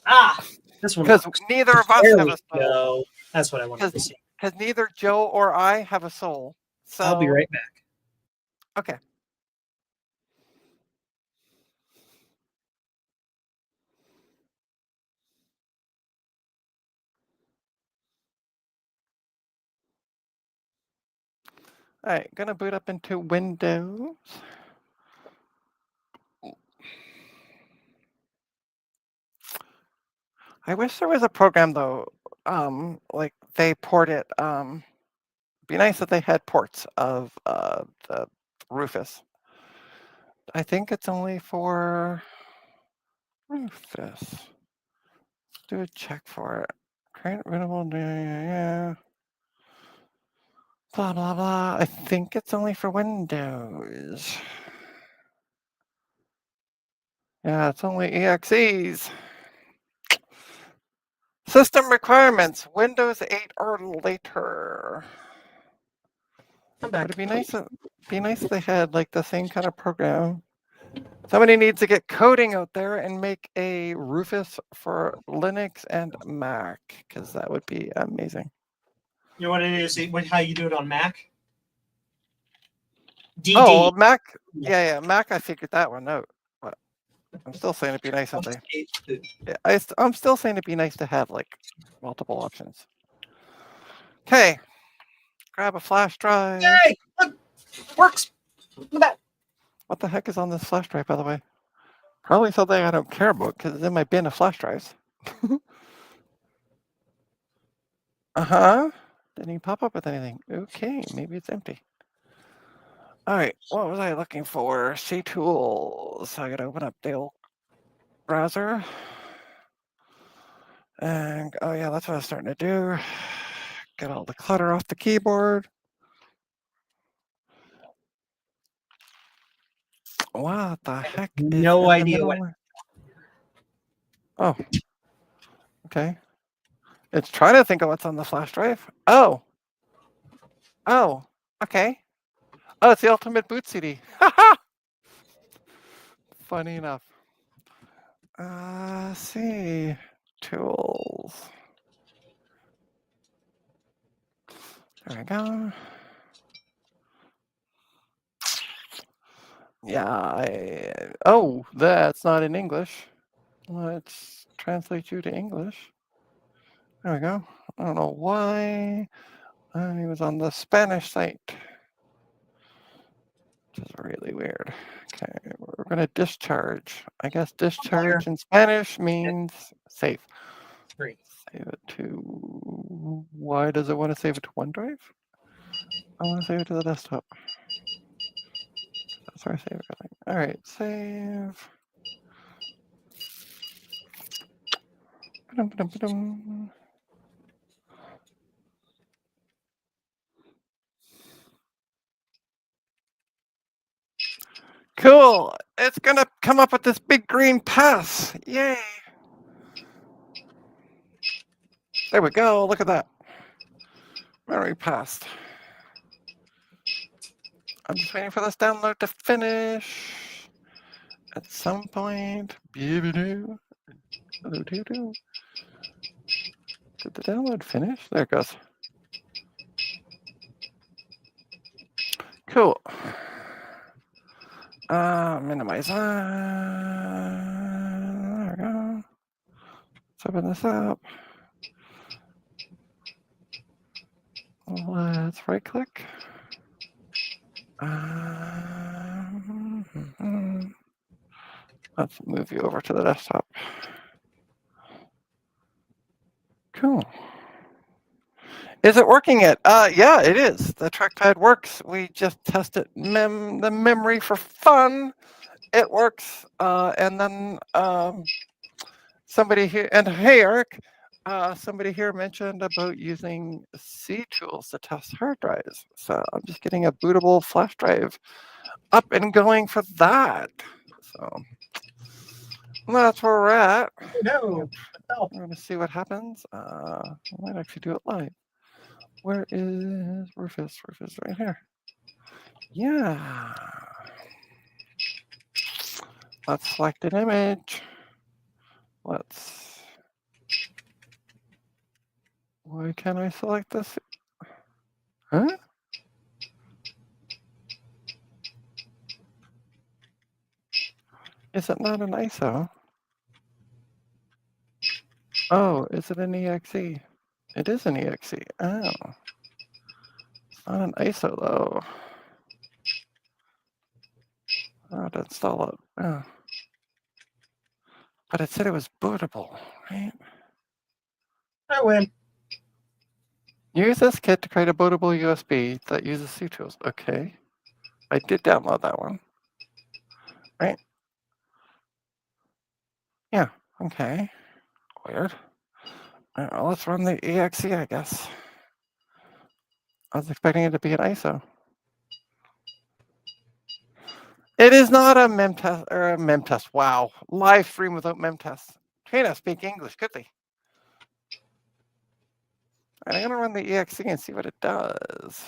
Ah, this one. Because neither of us There have we a soul. go. That's what I wanted to see. Because neither Joe or I have a soul. So I'll be right back. Okay. All right, gonna boot up into Windows. I wish there was a program though, like they port it. Be nice if they had ports of the Rufus. I think it's only for Rufus. Let's do a check for it. Create readable, yeah. Blah blah blah. I think it's only for Windows. Yeah, it's only EXEs. System requirements, Windows 8 or later. I'm back. Would it be nice if they had like the same kind of program? Somebody needs to get coding out there and make a Rufus for Linux and Mac, because that would be amazing. You know what it is? How you do it on Mac? DD. Oh, Mac. Yeah, Mac. I figured that one out. But I'm still saying it'd be nice if they. Yeah, I'm still saying it'd be nice to have like multiple options. Okay. Grab a flash drive. Yay! Look, works. Look at that. What the heck is on this flash drive, by the way? Probably something I don't care about because it's in my bin of flash drives. Didn't even pop up with anything. Okay, maybe it's empty. All right, what was I looking for? C tools. I gotta open up the old browser. And oh yeah, that's what I was starting to do. Get all the clutter off the keyboard. What the heck? No idea what. Oh. Okay. It's trying to think of what's on the flash drive. Oh. Okay. Oh, it's the Ultimate Boot CD. Funny enough. See. Tools. There we go. Yeah, oh, that's not in English. Let's translate you to English. There we go. I don't know why. I was on the Spanish site. Which is really weird. Okay, we're going to discharge. I guess discharge in Spanish means save. Great. Save it to. Why does it want to save it to OneDrive? I want to save it to the desktop. That's where I save everything. All right, save. Ba-dum. Cool. It's going to come up with this big green pass. Yay. There we go. Look at that. Memory passed. I'm just waiting for this download to finish. At some point. Did the download finish? There it goes. Cool. Minimize that. There we go. Let's open this up. Let's right click. Let's move you over to the desktop. Cool. Is it working yet? Yeah, it is. The trackpad works. We just tested the memory for fun. It works. And then somebody here, and hey, Eric, somebody here mentioned about using C tools to test hard drives. So I'm just getting a bootable flash drive up and going for that. So that's where we're at. No. We're going to see what happens. I might actually do it live. Where is Rufus? Rufus right here. Yeah. Let's select an image. Let's. Why can't I select this? Huh? Is it not an ISO? Oh, is it an EXE? It is an EXE. Oh. It's not an ISO though. Oh, to install it. Oh. But it said it was bootable, right? I win. Use this kit to create a bootable USB that uses C tools. Okay. I did download that one. Right? Yeah. Okay. Weird. All right, well, let's run the EXE, I guess. I was expecting it to be an ISO. It is not a mem test or a mem test. Wow. Live stream without mem test. Trina, speak English. Goodly. All right, I'm going to run the EXE and see what it does.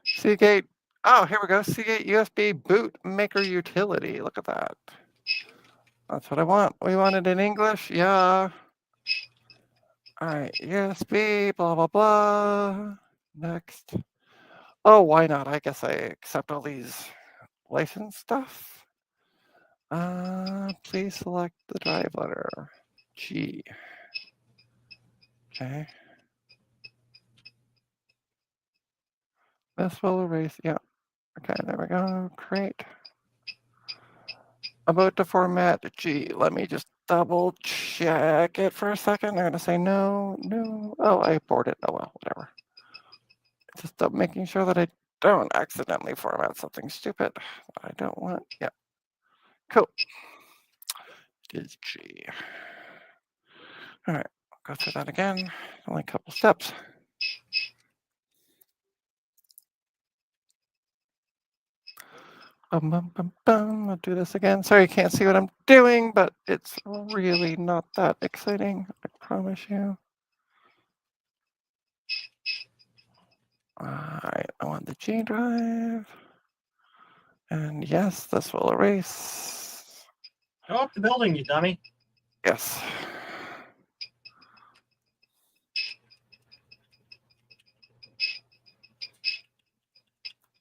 Seagate. Oh, here we go. Seagate USB boot maker utility. Look at that. That's what I want. We want it in English. Yeah. All right. USB, blah, blah, blah. Next. Oh, why not? I guess I accept all these license stuff. Please select the drive letter. G. Okay. This will erase. Yeah. Okay, there we go. Create. About to format G. Let me just double check it for a second. I'm going to say no, no. Oh, I aborted. Oh, well, whatever. Just making sure that I don't accidentally format something stupid. I don't want. Yeah. Cool. It is G. All right. Go through that again. Only a couple steps. I'll do this again. Sorry, you can't see what I'm doing, but it's really not that exciting. I promise you. All right, I want the G drive. And yes, this will erase. Go up the building, you dummy. Yes.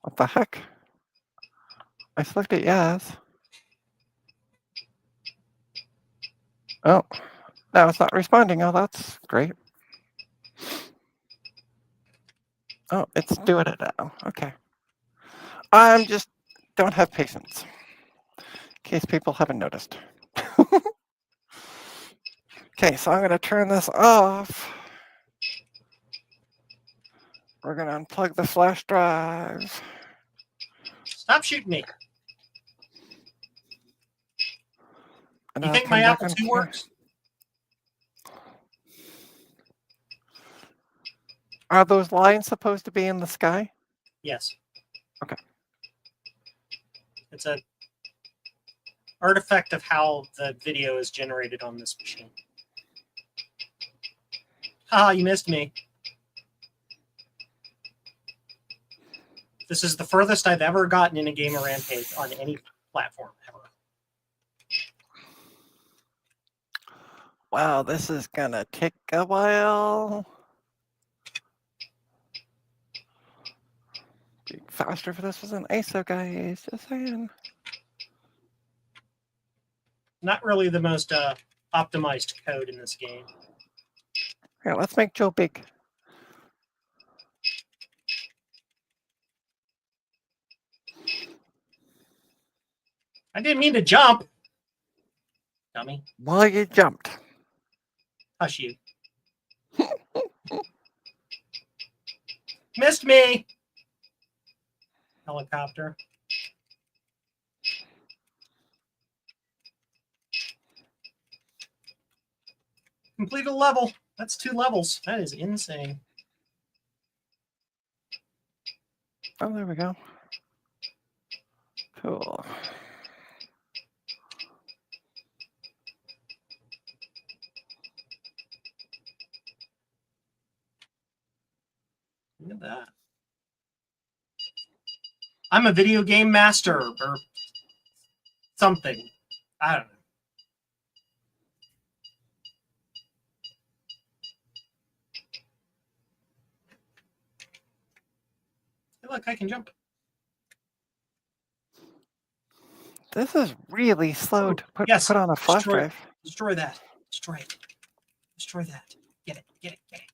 What the heck? I selected yes. Oh, now it's not responding. Oh, that's great. Oh, it's doing it now. Okay. I'm just don't have patience. In case people haven't noticed. Okay, so I'm going to turn this off. We're going to unplug the flash drive. Stop shooting me. And You I'll think come my back Apple on II here. works? Are those lines supposed to be in the sky? Yes. Okay. It's a artifact of how the video is generated on this machine. Haha, you missed me. This is the furthest I've ever gotten in a game of Rampage on any platform ever. Wow, this is gonna take a while. Be faster if this was an ISO, guys. Just saying. Not really the most optimized code in this game. Here, let's make Joe big. I didn't mean to jump. Dummy. Well, you jumped. Hush you. Missed me. Helicopter. Complete a level. That's 2 levels. That is insane. Oh, there we go. Cool. Look at that. I'm a video game master or something. I don't know. Hey, look, I can jump. This is really slow to put yes, on a flash destroy- drive. Destroy that. Destroy it. Destroy that. Get it. Get it. Get it.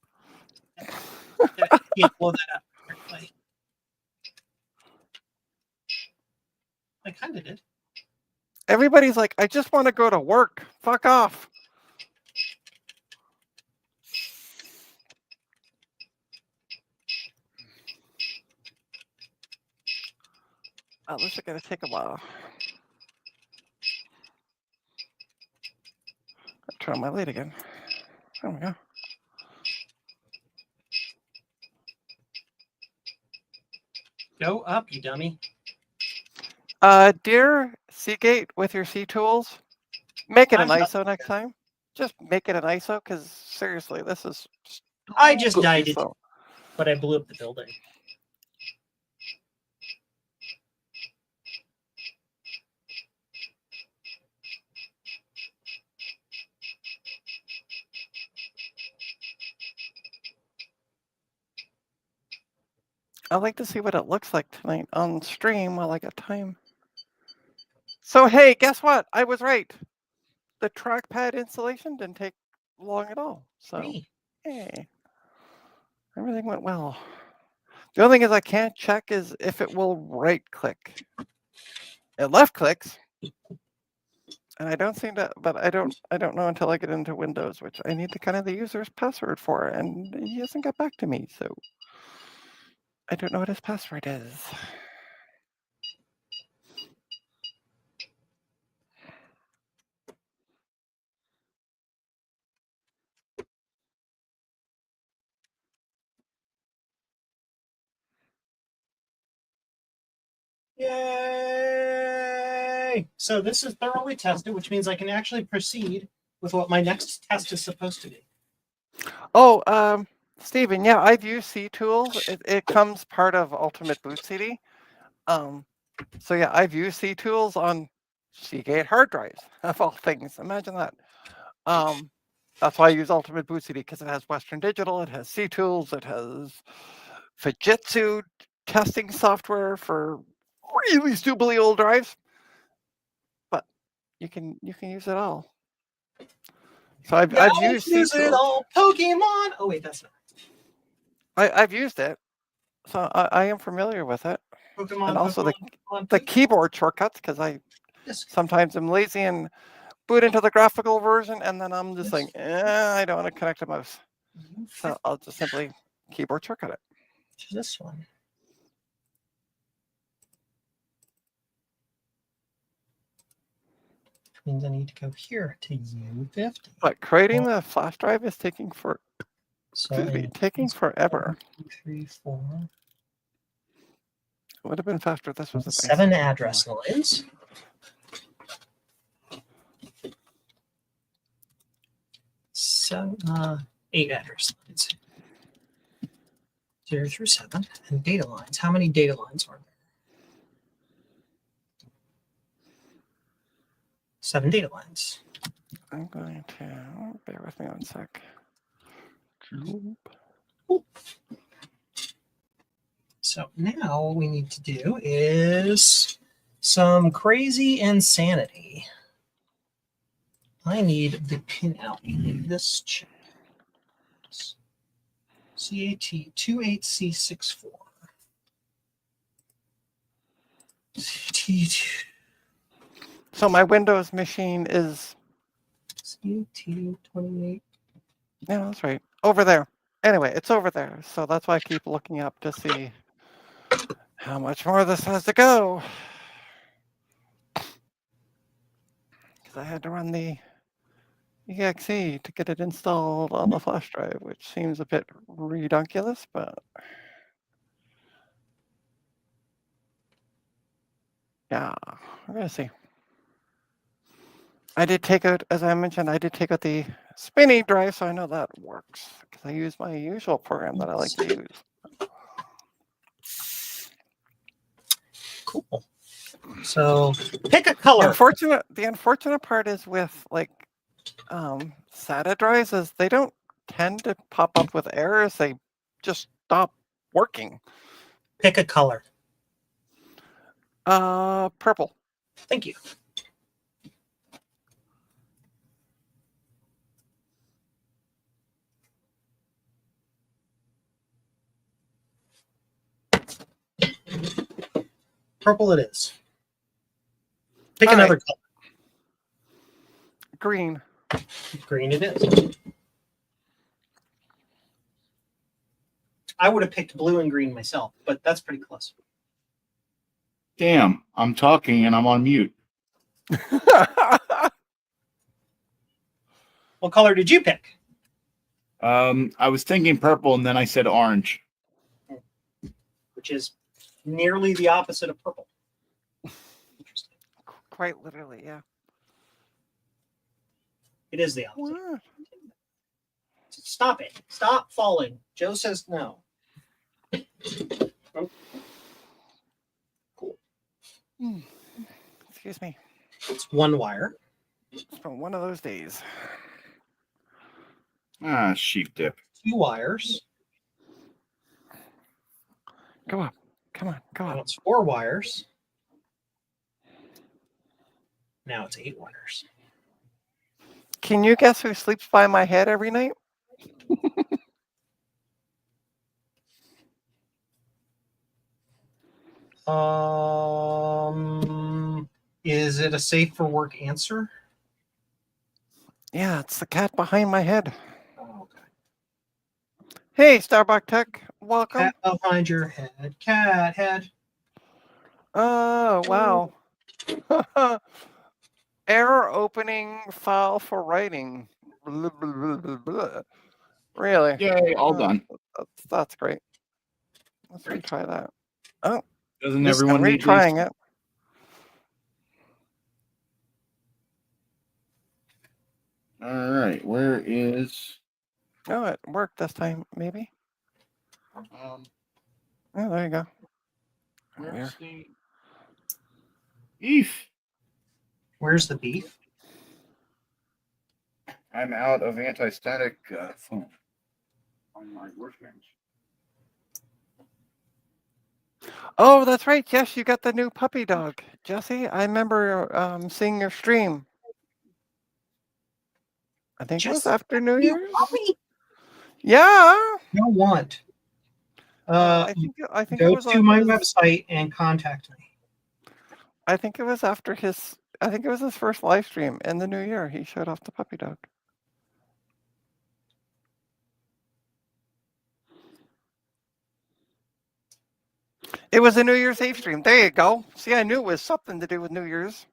Get it. Yeah, blow that up. Quickly. I kind of did. Everybody's like, I just want to go to work. Fuck off. Oh, this is going to take a while. Turn on my light again. There we go. Go up, you dummy. Dear Seagate with your C tools, make it an I'm ISO next time. Just make it an ISO, because seriously, this is. I just stupidly died it, slow. but I blew up the building. I'd like to see what it looks like tonight on stream while I got time. So hey, guess what? I was right. The trackpad installation didn't take long at all. So Hey, hey, everything went well. The only thing is I can't check is if it will right click. It left clicks. And I don't seem to, but I don't know until I get into Windows, which I need to kind of the user's password for, and he hasn't got back to me, so I don't know what his password is. yay! So this is thoroughly tested, which means I can actually proceed with what my next test is supposed to be. Oh, Stephen, yeah, I've used C tools. It comes part of Ultimate Boot CD. So yeah, I've used C tools on Seagate hard drives, of all things. Imagine that. That's why I use Ultimate Boot CD, because it has Western Digital, it has C-Tools, it has Fujitsu testing software for really stupidly old drives. But you can use it all. So I've used use it C-Tools. all. Pokemon. Oh wait, that's not I've used it, so I am familiar with it, Pokemon. and also Pokemon, the Pokemon. keyboard shortcuts, because I Yes. sometimes am lazy and boot into the graphical version, and then I'm just Yes. like, I don't want to connect a mouse, You so fit I'll just simply keyboard shortcut it. to this one. Means I need to go here to U50. But creating the flash drive is taking So taking forever. 1, 2, 3, 4. It would have been faster if this was a 7 address lines. So 8 address lines. 0 through 7. And data lines. How many data lines are there? 7 data lines. I'm going to bear with me one sec. So now what we need to do is some crazy insanity. I need the pinout in this chip. CAT28C64. CAT28. So my Windows machine is, CAT28. yeah, that's right, over there. Anyway, it's over there, so that's why I keep looking up to see how much more this has to go. Because I had to run the exe to get it installed on the flash drive, which seems a bit redunculous, but yeah, we're gonna see. I did take out, as I mentioned, I did take out the spinny drive, so I know that works because I use my usual program that I like to use. Cool. So pick a color. The unfortunate part is with like SATA drives is they don't tend to pop up with errors. They just stop working. Pick a color. Purple. Thank you. Purple it is. Pick All another right. color. Green. Green it is. I would have picked blue and green myself, but that's pretty close. Damn, I'm talking and I'm on mute. What color did you pick? I was thinking purple and then I said orange. Which is nearly the opposite of purple. Interesting. Quite literally, yeah. It is the opposite. What? Stop it. Stop falling. Joe says no. Oh. Cool. Excuse me. It's one wire. It's been one of those days. Ah, sheep dip. 2 wires. Go up. Come on, go Now up. it's 4 wires. Now it's 8 wires. Can you guess who sleeps by my head every night? Is it a safe for work answer? Yeah, it's the cat behind my head. Oh, okay. Hey, Starbuck Tech, welcome. Cat behind your head. Cat head. Oh, wow. Error opening file for writing. Blah, blah, blah, blah, blah. Really? Yay, all done. That's great. Let's retry that. Oh, Doesn't This- everyone I'm need these? retrying it. All right, where is? Oh, it worked this time, maybe. Oh, there you go. Where's the? Eef. Where's the beef? I'm out of anti-static foam on my workbench. Oh, that's right. Yes, you got the new puppy dog, Jesse. I remember seeing your stream. I think it was Just after New you Year's. puppy? Yeah. No want. I think it Go was to on my his, website and contact me. I think it was after his. I think it was his first live stream in the new year. He showed off the puppy dog. It was a New Year's Eve stream. There you go. See, I knew it was something to do with New Year's.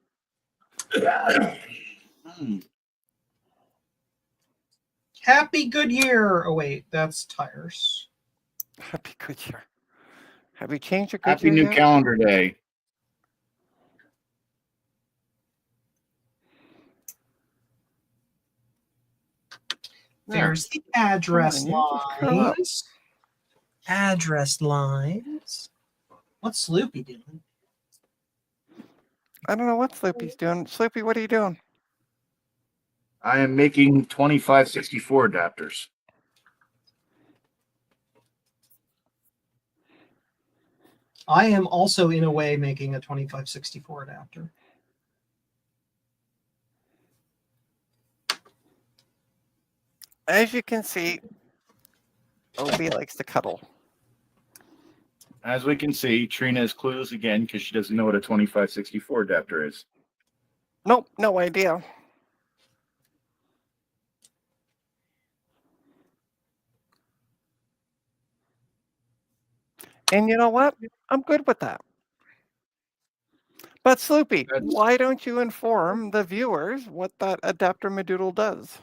Happy Good Year. Oh wait, that's tires. Happy Good Year. Have you changed your Good Happy Year New yet? Calendar Day. There's the address Come on, you just curl up. lines. Address lines. What's Sloopy doing? I don't know what Sloopy's doing. Sloopy, what are you doing? I am making 2564 adapters. I am also, in a way, making a 2564 adapter. As you can see, Obi likes to cuddle. As we can see, Trina is clueless again because she doesn't know what a 2564 adapter is. Nope, no idea. And you know what? I'm good with that. But Sloopy, why don't you inform the viewers what that adapter madoodle does?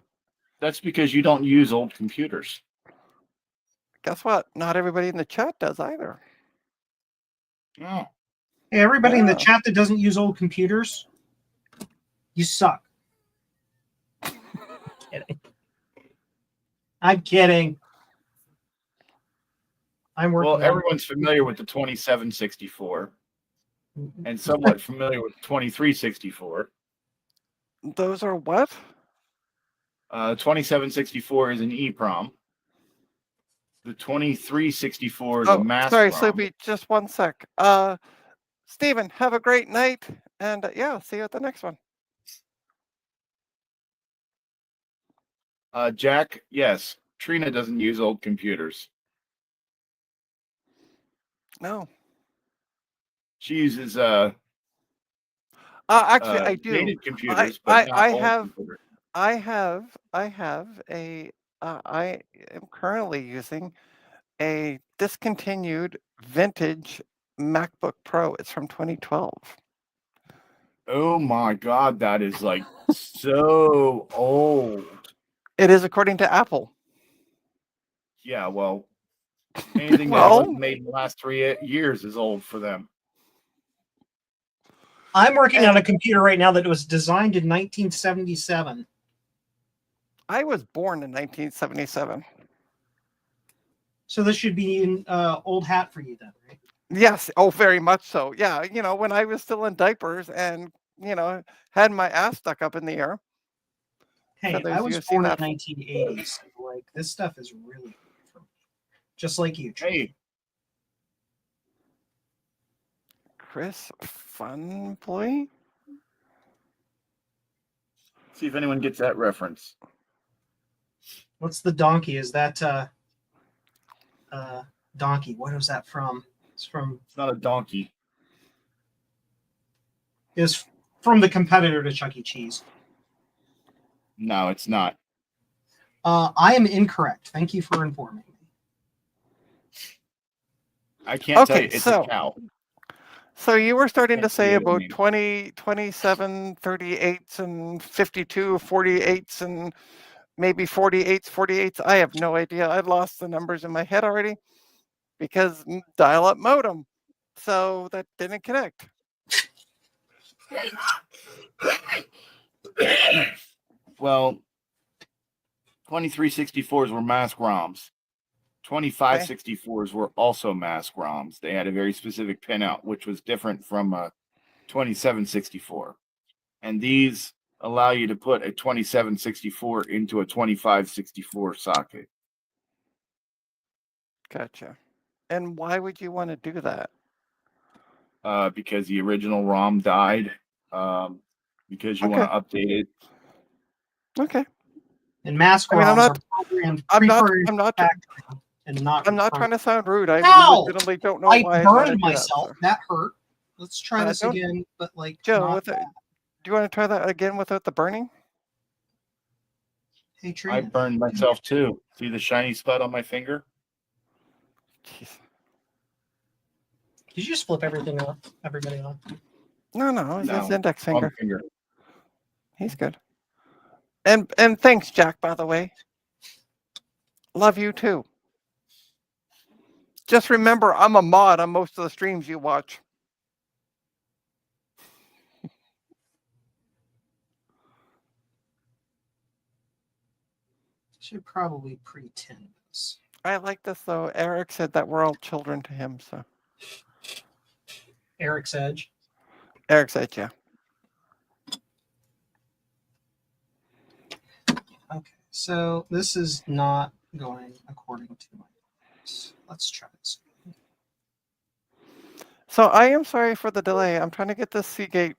That's because you don't use old computers. Guess what? Not everybody in the chat does either. Oh. Hey, everybody in the Yeah. chat that doesn't use old computers, you suck. Kidding. I'm kidding. I'm working Well, on everyone's familiar with the 2764 and somewhat familiar with 2364. Those are what? 2764 is an EEPROM. The 2364 is a mass sorry, ROM. Sloopy, just one sec. Steven, have a great night. And yeah, see you at the next one. Jack, yes, Trina doesn't use old computers. No. She uses Actually, I do. dated computers, but not old computers. I am currently using a discontinued vintage MacBook Pro. It's from 2012. Oh my God, that is like so old. It is according to Apple. Yeah, well, anything that Well, wasn't made in the last 3 years is old for them. I'm working on a computer right now that was designed in 1977. I was born in 1977. So this should be an old hat for you then, right? Yes. Oh, very much so. Yeah. You know, when I was still in diapers and, you know, had my ass stuck up in the air. Hey, So I was you've seen born in that. 1980s. So like this stuff is really old for me. Just like you. Trey. Hey, Chris Fun Boy? see if anyone gets that reference. What's the donkey? Is that donkey? What was that from? It's not a donkey. Is from the competitor to Chuck E. Cheese. No, it's not. I am incorrect. Thank you for informing me. I can't tell you. It's so a cow. So you were starting to Can't say see it about in 20, 27, 38s and 52, 48s and maybe 48s, 48s. I have no idea. I lost the numbers in my head already because dial-up modem. So that didn't connect. Well, 2364s were mask ROMs. 2564s were also mask ROMs. They had a very specific pinout, which was different from a 2764. and these allow you to put a 2764 into a 2564 socket. Gotcha. And why would you want to do that? Because the original ROM died. Because you want to update it. Okay. And mask I mean, ROMs are programmed pre-programmed and not. I'm not trying to sound rude. I Ow! legitimately don't know I why I'd want to burned do myself. that. So. That hurt. Let's try this don't- again, but like Joe, not do you want to try that again without the burning? Hey, I Trina. burned myself too. See the shiny spot on my finger? Jeez. Did you just flip everybody off? No, it's his No, index wrong finger. finger. He's good. And thanks, Jack, by the way. Love you too. Just remember, I'm a mod on most of the streams you watch. Should probably pretend this. I like this though. Eric said that we're all children to him, so. Eric's Edge. Eric said, yeah. Okay, so this is not going according to my plans. Let's try this. So I am sorry for the delay. I'm trying to get this Seagate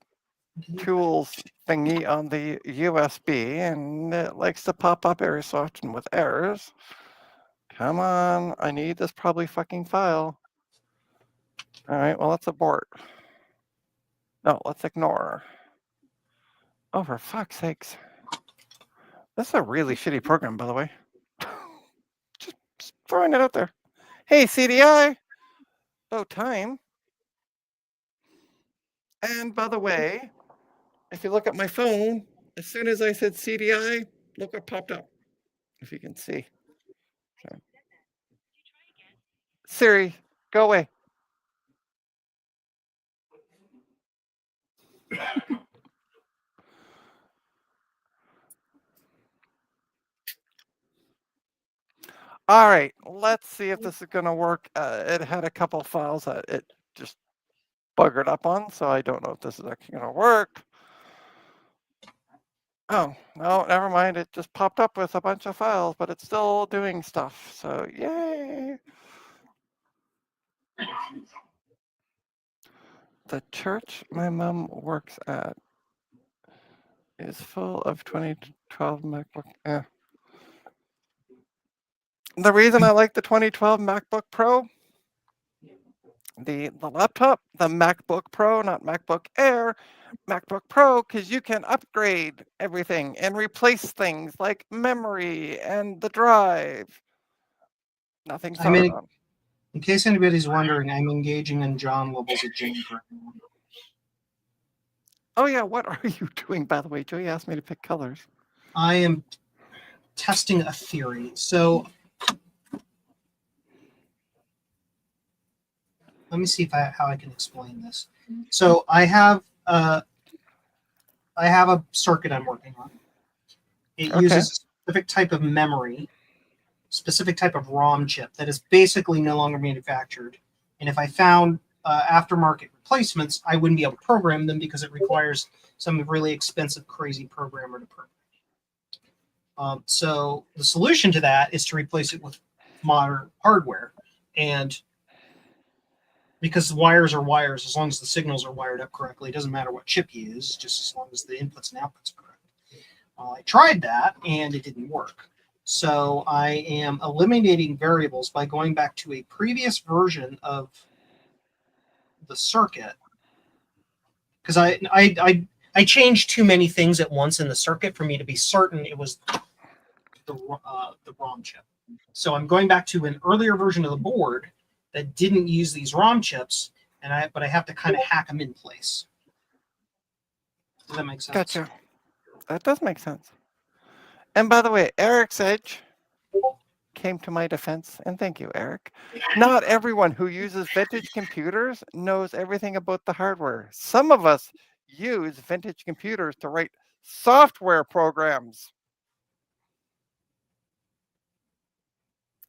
tools thingy on the USB, and it likes to pop up every so often with errors. Come on, I need this probably fucking file. All right, well, let's abort. No, let's ignore. Oh, for fuck's sakes. This is a really shitty program, by the way. Just throwing it out there. Hey, CDI. Oh, time. And by the way, if you look at my phone, as soon as I said CDI, look what popped up. If you can see. Okay. Siri, go away. All right, let's see if this is going to work. It had a couple files that it just buggered up on, so I don't know if this is actually going to work. Oh, no, never mind. It just popped up with a bunch of files, but it's still doing stuff. So, yay. The church my mom works at is full of 2012 MacBook. The reason I like the 2012 MacBook Pro, the laptop, the MacBook Pro, not MacBook Air, MacBook Pro, because you can upgrade everything and replace things like memory and the drive. Nothing's on. In case anybody's wondering, I'm engaging in John levels of Jennifer. Oh yeah, what are you doing, by the way? Joey asked me to pick colors. I am testing a theory. So let me see how I can explain this. So I have a circuit I'm working on. It uses a specific type of memory, specific type of ROM chip that is basically no longer manufactured. And if I found aftermarket replacements, I wouldn't be able to program them because it requires some really expensive, crazy programmer to program. So the solution to that is to replace it with modern hardware. And because wires are wires, as long as the signals are wired up correctly, it doesn't matter what chip you use, just as long as the inputs and outputs are correct. I tried that, and it didn't work. So I am eliminating variables by going back to a previous version of the circuit, because I changed too many things at once in the circuit for me to be certain it was the ROM chip. So I'm going back to an earlier version of the board that didn't use these ROM chips, but I have to kind of hack them in place. Does that make sense? Gotcha. That does make sense. And by the way, Eric's Edge came to my defense, and thank you, Eric. Not everyone who uses vintage computers knows everything about the hardware. Some of us use vintage computers to write software programs.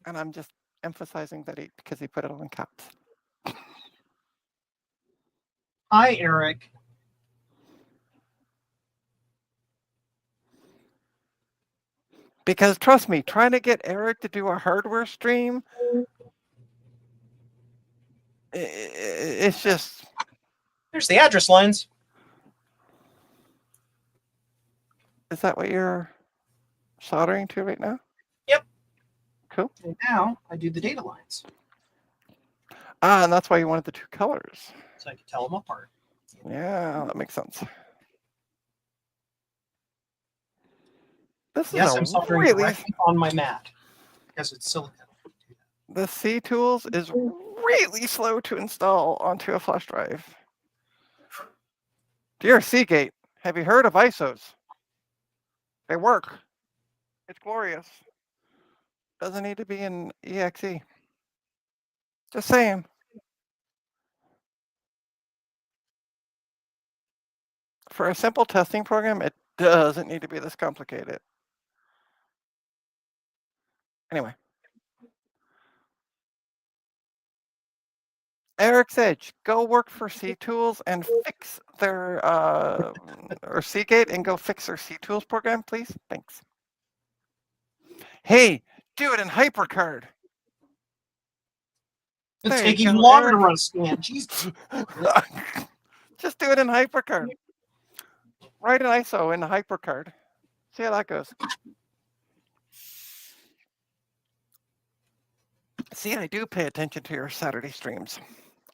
And I'm just emphasizing that because he put it all in caps. Hi, Eric. Because trust me, trying to get Eric to do a hardware stream, it's just. There's the address lines. Is that what you're soldering to right now? Yep. Cool. And now I do the data lines, Ah, and that's why you wanted the two colors. so I can tell them apart. Yeah, that makes sense. This Yes, is I'm a soldering really. directly on my mat because it's silicon. The C tools is really slow to install onto a flash drive. Dear Seagate, have you heard of ISOs? They work. It's glorious. Doesn't need to be in EXE. Just saying. For a simple testing program, it doesn't need to be this complicated. Anyway. Eric's Edge, go work for C Tools and fix their, or Seagate and go fix their C Tools program, please. Thanks. Hey, do it in HyperCard. It'll There take you even go, longer to Eric. run a scan. Jesus. Just do it in HyperCard. Write an ISO in the HyperCard. See how that goes. See, I do pay attention to your Saturday streams.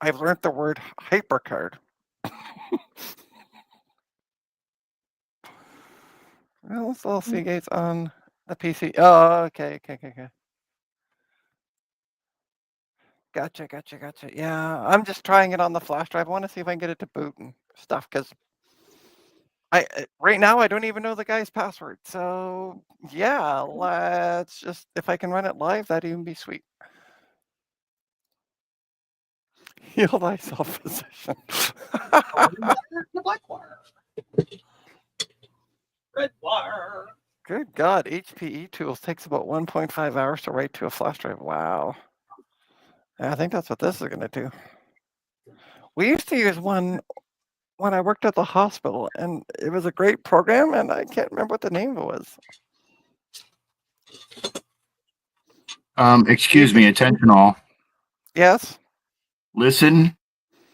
I've learned the word HyperCard. Well, it's all Seagate's on the PC. Oh, okay. Gotcha. Yeah, I'm just trying it on the flash drive. I want to see if I can get it to boot and stuff, because right now I don't even know the guy's password. So yeah, let's just, if I can run it live, that'd even be sweet. Heal thyself, physician. The black wire. Red wire. Good God, HPE tools takes about 1.5 hours to write to a flash drive. Wow. I think that's what this is going to do. We used to use one when I worked at the hospital, and it was a great program, and I can't remember what the name was. Excuse me, attention all. Yes? Listen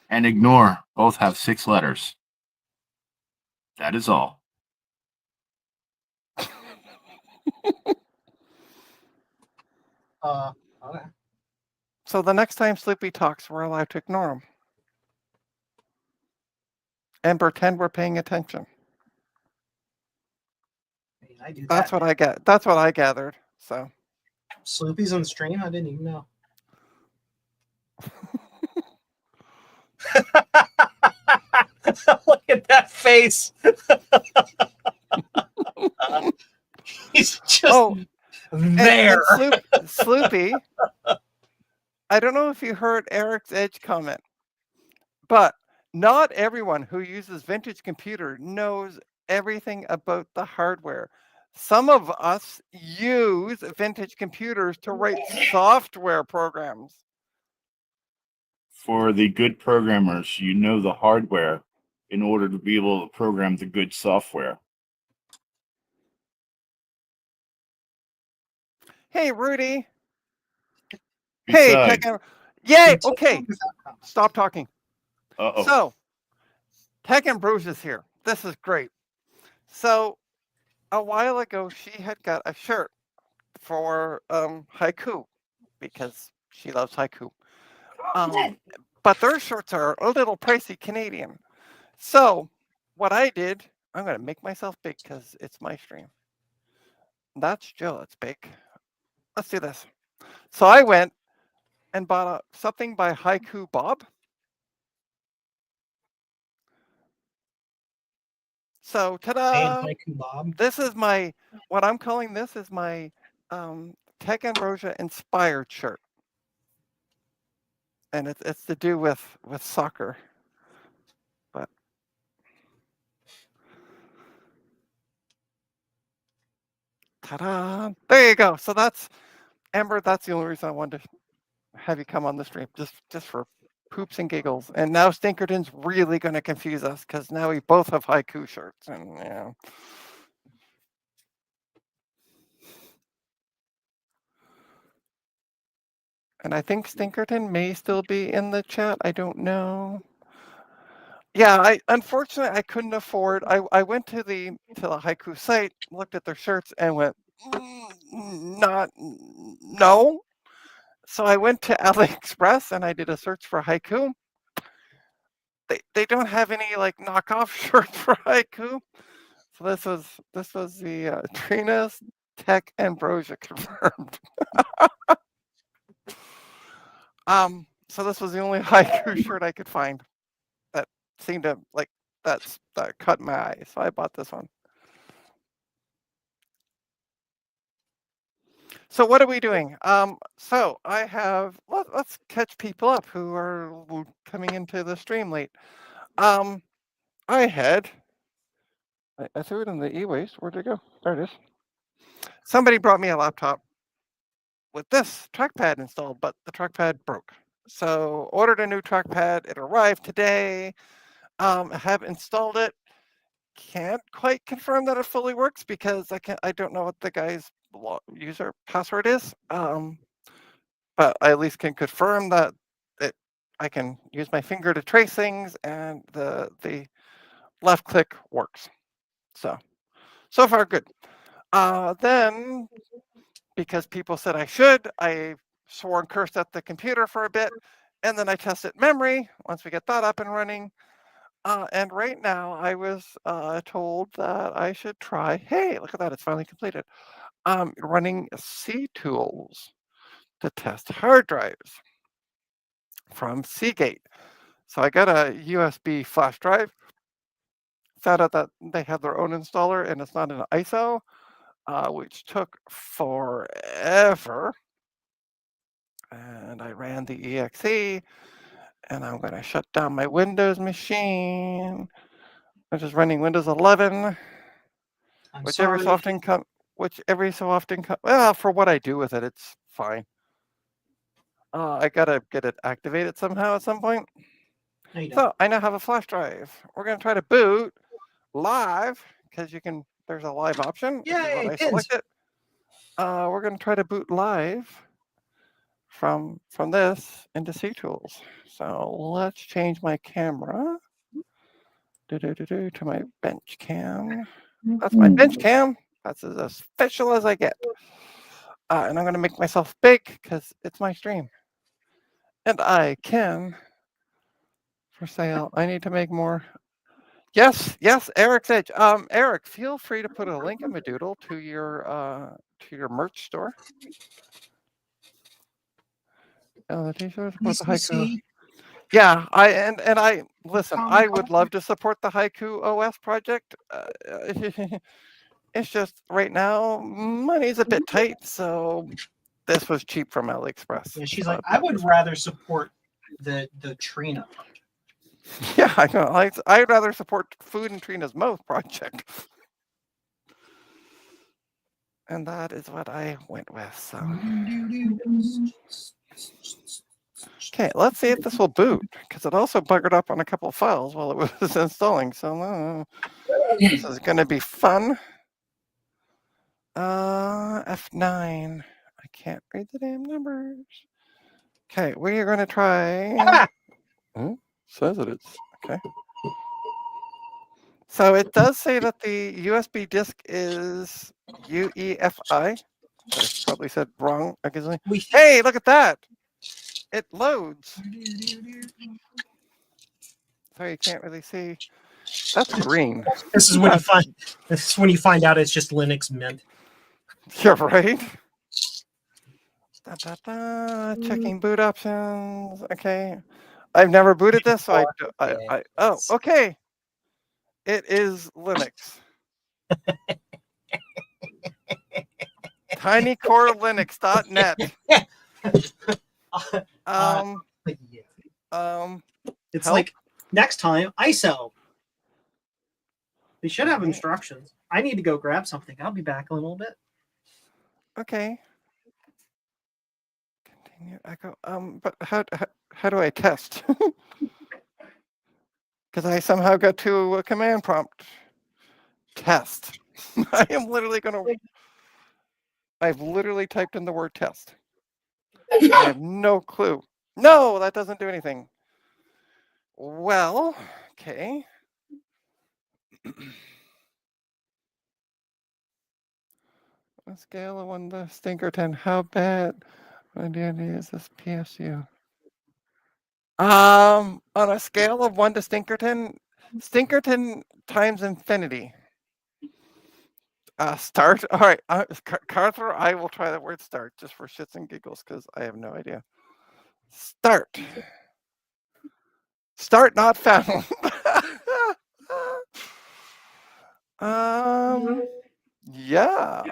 and ignore. Both have 6 letters. That is all. Okay. So the next time Sleepy talks, we're allowed to ignore him. And pretend we're paying attention. I do that. That's what I get. That's what I gathered. So Sloopy's on the stream? I didn't even know. Look at that face. He's just there. And Sloopy, I don't know if you heard Eric's Edge comment, but not everyone who uses vintage computer knows everything about the hardware. Some of us use vintage computers to write software programs. For the good programmers, you know the hardware in order to be able to program the good software. Hey, Rudy. Besides, Hey, Tekken. Yay! Okay, stop talking. uh-oh. So, Tekken Bruce is here. This is great. So, a while ago, she had got a shirt for haiku because she loves haiku. But their shirts are a little pricey Canadian. So, what I did, I'm going to make myself big because it's my stream. That's Jill. It's big. Let's do this. So I went and bought something by Haiku Bob. So, ta-da! Haiku Bob. This is my, what I'm calling this is my Tech Ambrosia inspired shirt. And it's to do with soccer. But ta-da! There you go. So that's, Amber, that's the only reason I wanted to have you come on the stream, just for poops and giggles. And now Stinkerton's really going to confuse us because now we both have haiku shirts, and And I think Stinkerton may still be in the chat. I don't know. Yeah, I unfortunately I couldn't afford. I went to the haiku site, looked at their shirts, and went, not no. So I went to AliExpress and I did a search for haiku. They don't have any like knockoff shirts for haiku. So this was the Trina's Tech Ambrosia confirmed. So this was the only haiku shirt I could find that seemed to like that caught my eye. So I bought this one. So what are we doing? So I have let's catch people up who are coming into the stream late. I had I threw it in the e-waste. Where'd it go? There it is. Somebody brought me a laptop with this trackpad installed, but the trackpad broke. So ordered a new trackpad. It arrived today. I have installed it. Can't quite confirm that it fully works because I don't know what the guy's user password is. But I at least can confirm that I can use my finger to trace things and the left click works. So far good. Then because people said I should, I swore and cursed at the computer for a bit, and then I tested memory once we get that up and running. And right now I was told that I should try, hey, look at that, it's finally completed, running C tools to test hard drives from Seagate. So I got a USB flash drive, found out that they have their own installer and it's not an ISO, which took forever. And I ran the exe, and I'm going to shut down my Windows machine, which is running Windows 11, which every so often well, for what I do with it, it's fine. I gotta get it activated somehow at some point. So I now have a flash drive. We're gonna try to boot live because there's a live option. Yay, I select it. We're gonna try to boot live from this into C Tools. So let's change my camera to my bench cam. That's my bench cam. That's as official as I get. And I'm going to make myself big because it's my stream. And I can for sale. I need to make more. Yes, Eric's Edge. Eric, feel free to put a link in Madoodle to your merch store. The t-shirts about the haiku. Yeah, I listen. I would love to support the Haiku OS project. It's just right now money's a bit tight, so this was cheap from AliExpress. Yeah, she's like, I would rather support the Trina project. Yeah, I know. I'd rather support Food and Trina's Mouth project. And that is what I went with. So. Okay, let's see if this will boot, because it also buggered up on a couple of files while it was installing. So this is going to be fun. F9. I can't read the damn numbers. Okay, we are going to try. Says it is. Okay. So it does say that the USB disk is UEFI. I probably said wrong. Hey, look at that. It loads. Sorry, you can't really see. That's green. This is when you find out it's just Linux Mint. You're right. Checking boot options. Okay. I've never booted this, so oh, okay. It is Linux. tinycorelinux.net. It's help? Like next time ISO. They should have instructions. I need to go grab something. I'll be back in a little bit. Okay. Continue echo. But how do I test? Because I somehow got to a command prompt. Test. I am literally going to. I've literally typed in the word test. I have no clue. No, that doesn't do anything. Well, okay. A scale of 1 to Stinkerton. How bad is this PSU? On a scale of 1 to Stinkerton times infinity. Start. All right, Carther. I will try the word start just for shits and giggles because I have no idea. Start. Start not found. Yeah.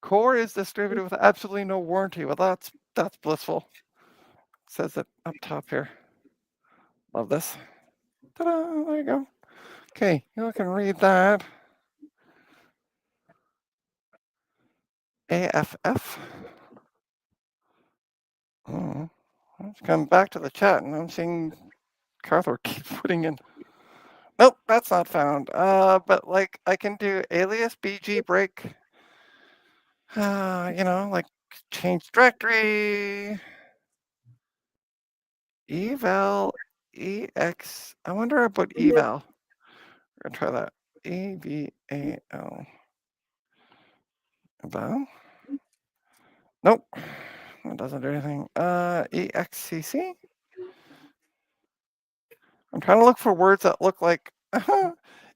Core is distributed with absolutely no warranty. Well, that's blissful. It says it up top here. Love this. Ta-da! There you go. Okay, you can read that. AFF. Oh, let's come back to the chat, and I'm seeing Carthor keep putting in. Nope, that's not found. But like I can do alias BG break. Like change directory. Eval ex. I wonder about eval. We're gonna try that. EVAL. Eval. Nope. That doesn't do anything. EXCC. I'm trying to look for words that look like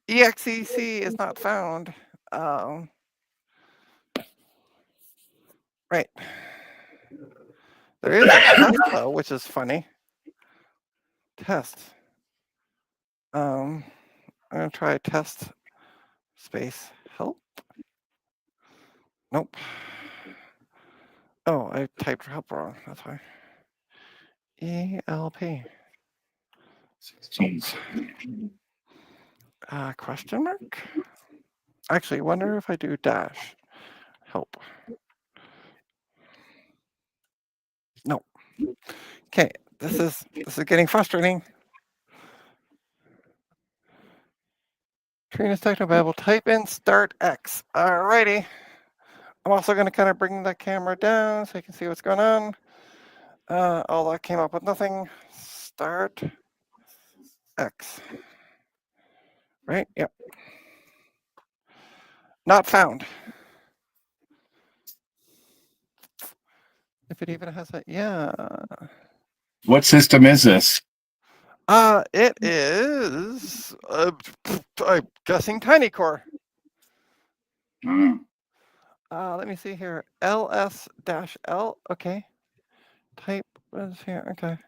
EXEC is not found. Right. There is a test though, which is funny. Test. I'm gonna try test space help. Nope. Oh, I typed help wrong. That's why. ELP. Oops. Question mark? Actually, wonder if I do dash help. No. Okay, this is getting frustrating. Trina's Technobabble, type in start X. Alrighty. I'm also going to kind of bring the camera down so you can see what's going on. All that came up with nothing. Start X. Right? Yep. Not found. If it even has a, yeah. What system is this? It is, I'm guessing Tiny Core. Let me see here. LS-L. Okay. Type was here. Okay.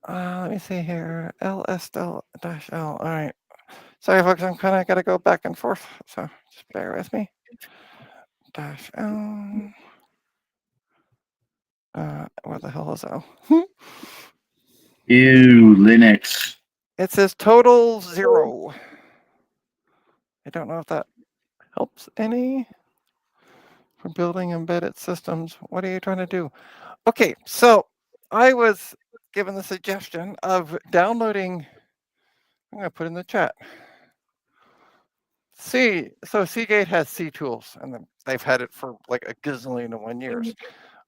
Let me see here. LS-L. All right. Sorry, folks. I'm kind of got to go back and forth. So just bear with me. -L. Where the hell is L? Ew, Linux. It says total 0. I don't know if that helps any for building embedded systems. What are you trying to do? Okay, so I was given the suggestion of downloading. I'm going to put in the chat. So Seagate has C tools, and they've had it for like a gazillion and 1 years.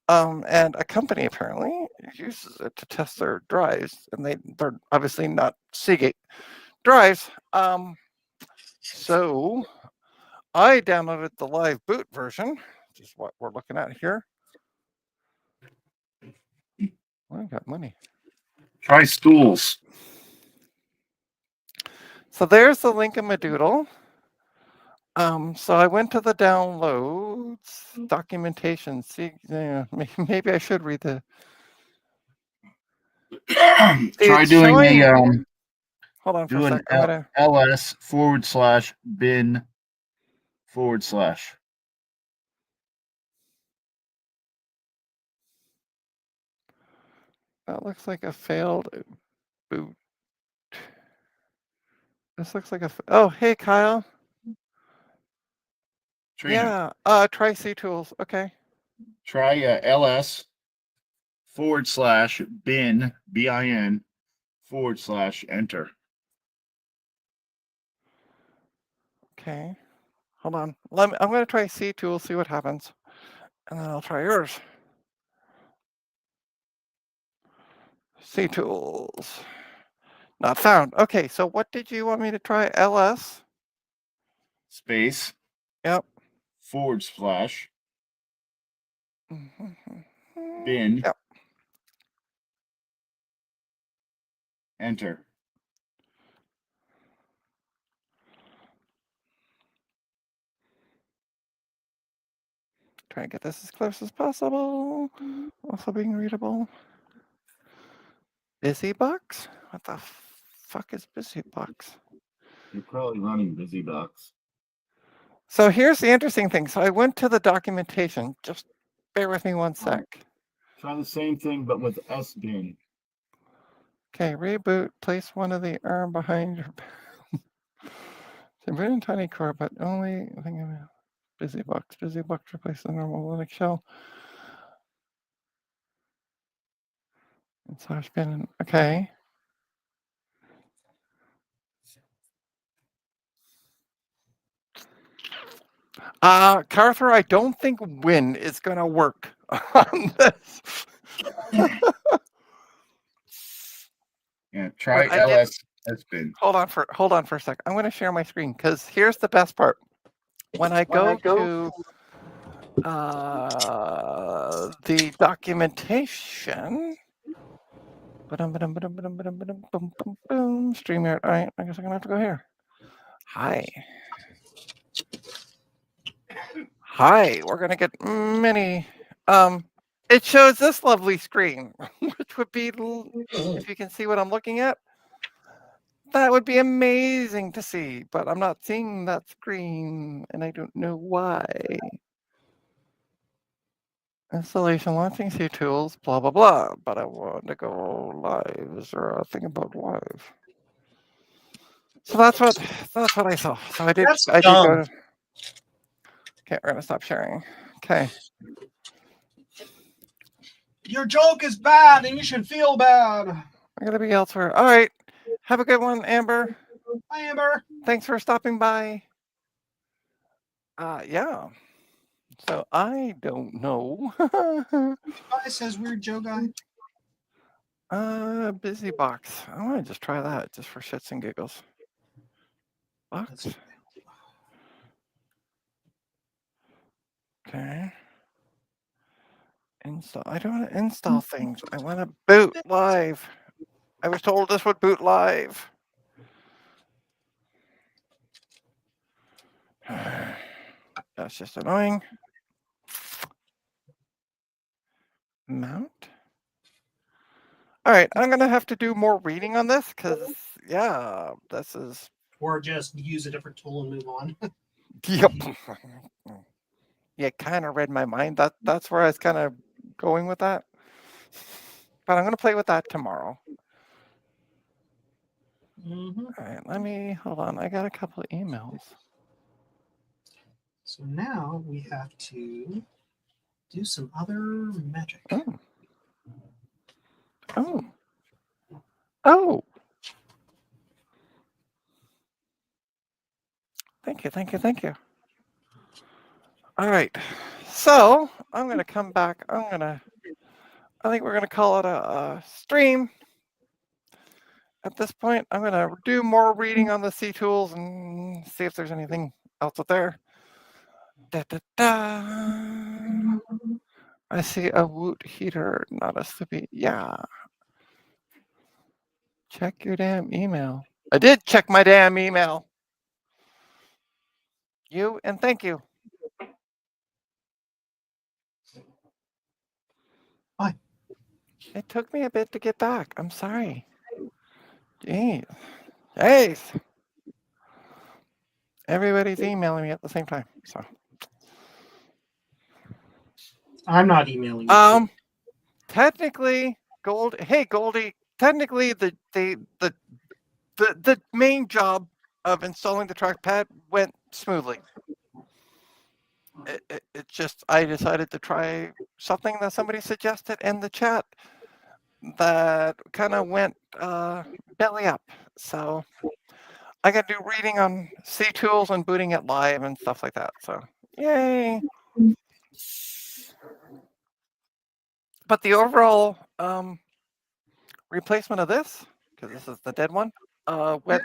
And a company apparently uses it to test their drives, and they're obviously not Seagate drives. So I downloaded the live boot version, which is what we're looking at here. I got money. Try stools. So there's the link in my doodle. So I went to the downloads documentation. See, maybe I should read the. Try doing showing, a hold on for do a an sec. I'm gonna. ls/bin/. That looks like a failed boot. This looks like a. Oh, hey, Kyle. Trina, Yeah. Try C tools. Okay. try ls/bin bin/enter. Okay. Hold on. I'm going to try C tool, see what happens. And then I'll try yours. C tools. Not found. Okay, so what did you want me to try? LS? Space. Yep. // Mm-hmm. bin. Yep. Enter. Try and get this as close as possible. Also being readable. BusyBox? What the fuck is BusyBox? You're probably running BusyBox. So here's the interesting thing. So I went to the documentation. Just bear with me one sec. Try the same thing, but with SBin. Okay, reboot. Place one of the arm behind your. Put in tiny core, but only thing about BusyBox. BusyBox replace the normal Linux shell. And / bin. Okay. Carther, I don't think Win is gonna work on this. Yeah, try But I did- LS SBin. Hold on for a sec. I'm gonna share my screen because here's the best part. When I go to the documentation, StreamYard. All right, I guess I'm gonna have to go here. Hi, we're gonna get many. It shows this lovely screen, which would be, if you can see what I'm looking at, that would be amazing to see, but I'm not seeing that screen, and I don't know why. Installation, launching C tools, blah, blah, blah, but I want to go live. Is there a thing about live? So that's what I saw. So I did go to, okay, we're gonna stop sharing. Okay. Your joke is bad and you should feel bad. I'm gonna be elsewhere. All right. Have a good one, Amber. Hi, Amber. Thanks for stopping by. Yeah. So I don't know. Hi, says weird Joe guy. BusyBox. I want to just try that just for shits and giggles. Box. Okay. Install. I don't want to install things. I want to boot live. I was told this would boot live. That's just annoying. Mount. All right, I'm gonna have to do more reading on this because, yeah, this is. Or just use a different tool and move on. Yep. You kind of read my mind. That's where I was kind of going with that. But I'm gonna play with that tomorrow. Mm-hmm. All right, let me hold on. I got a couple of emails. So now we have to do some other magic. Oh. Oh. Oh. Thank you. All right. So I'm gonna come back. I think we're gonna call it a stream. At this point, I'm gonna do more reading on the C tools and see if there's anything else out there. Da, da, da. I see a woot heater, not a sleepy. Yeah. Check your damn email. I did check my damn email. You and thank you. Bye. It took me a bit to get back. I'm sorry. Jeez. Jeez. Everybody's emailing me at the same time. So I'm not emailing you. technically, Goldie, technically the main job of installing the trackpad went smoothly. It just, I decided to try something that somebody suggested in the chat that kind of went belly up. So I can do reading on C tools and booting it live and stuff like that. So yay! But the overall replacement of this, because this is the dead one, went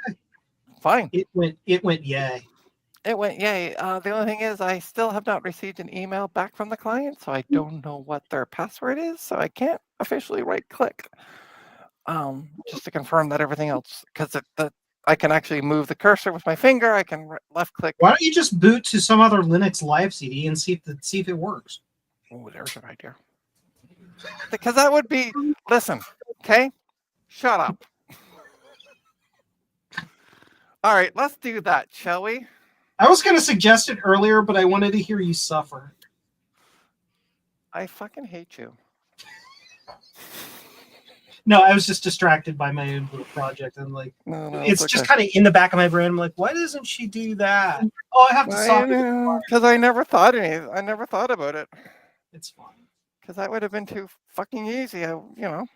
fine. It went yay. It went yay. The only thing is, I still have not received an email back from the client, so I don't know what their password is, so I can't officially right click just to confirm that everything else, because I can actually move the cursor with my finger. I can left click. Why don't you just boot to some other Linux live CD and see if it works? Oh, there's an idea. Because that would be, listen, okay? Shut up. All right, let's do that, shall we? I was going to suggest it earlier, but I wanted to hear you suffer. I fucking hate you. No, I was just distracted by my own little project. I'm like, No, it's just kind of in the back of my brain. I'm like, why doesn't she do that? Oh, I have to stop it. Because I never thought I never thought about it. It's fine. Because that would have been too fucking easy, you know.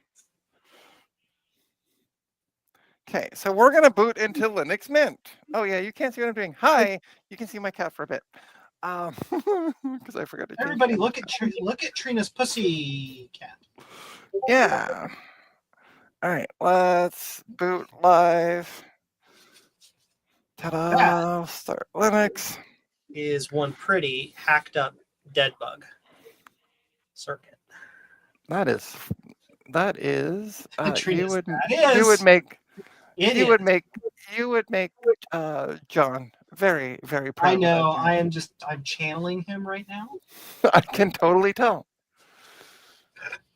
Okay, so we're gonna boot into Linux Mint. Oh yeah, you can't see what I'm doing. Hi, you can see my cat for a bit. Because I forgot to change. Everybody, look at Trina's pussy cat. Yeah. All right, let's boot live. Ta-da! Start Linux. Is one pretty hacked up dead bug circuit. That is. Trina's you would make John very, very proud. I know. I'm channeling him right now. I can totally tell.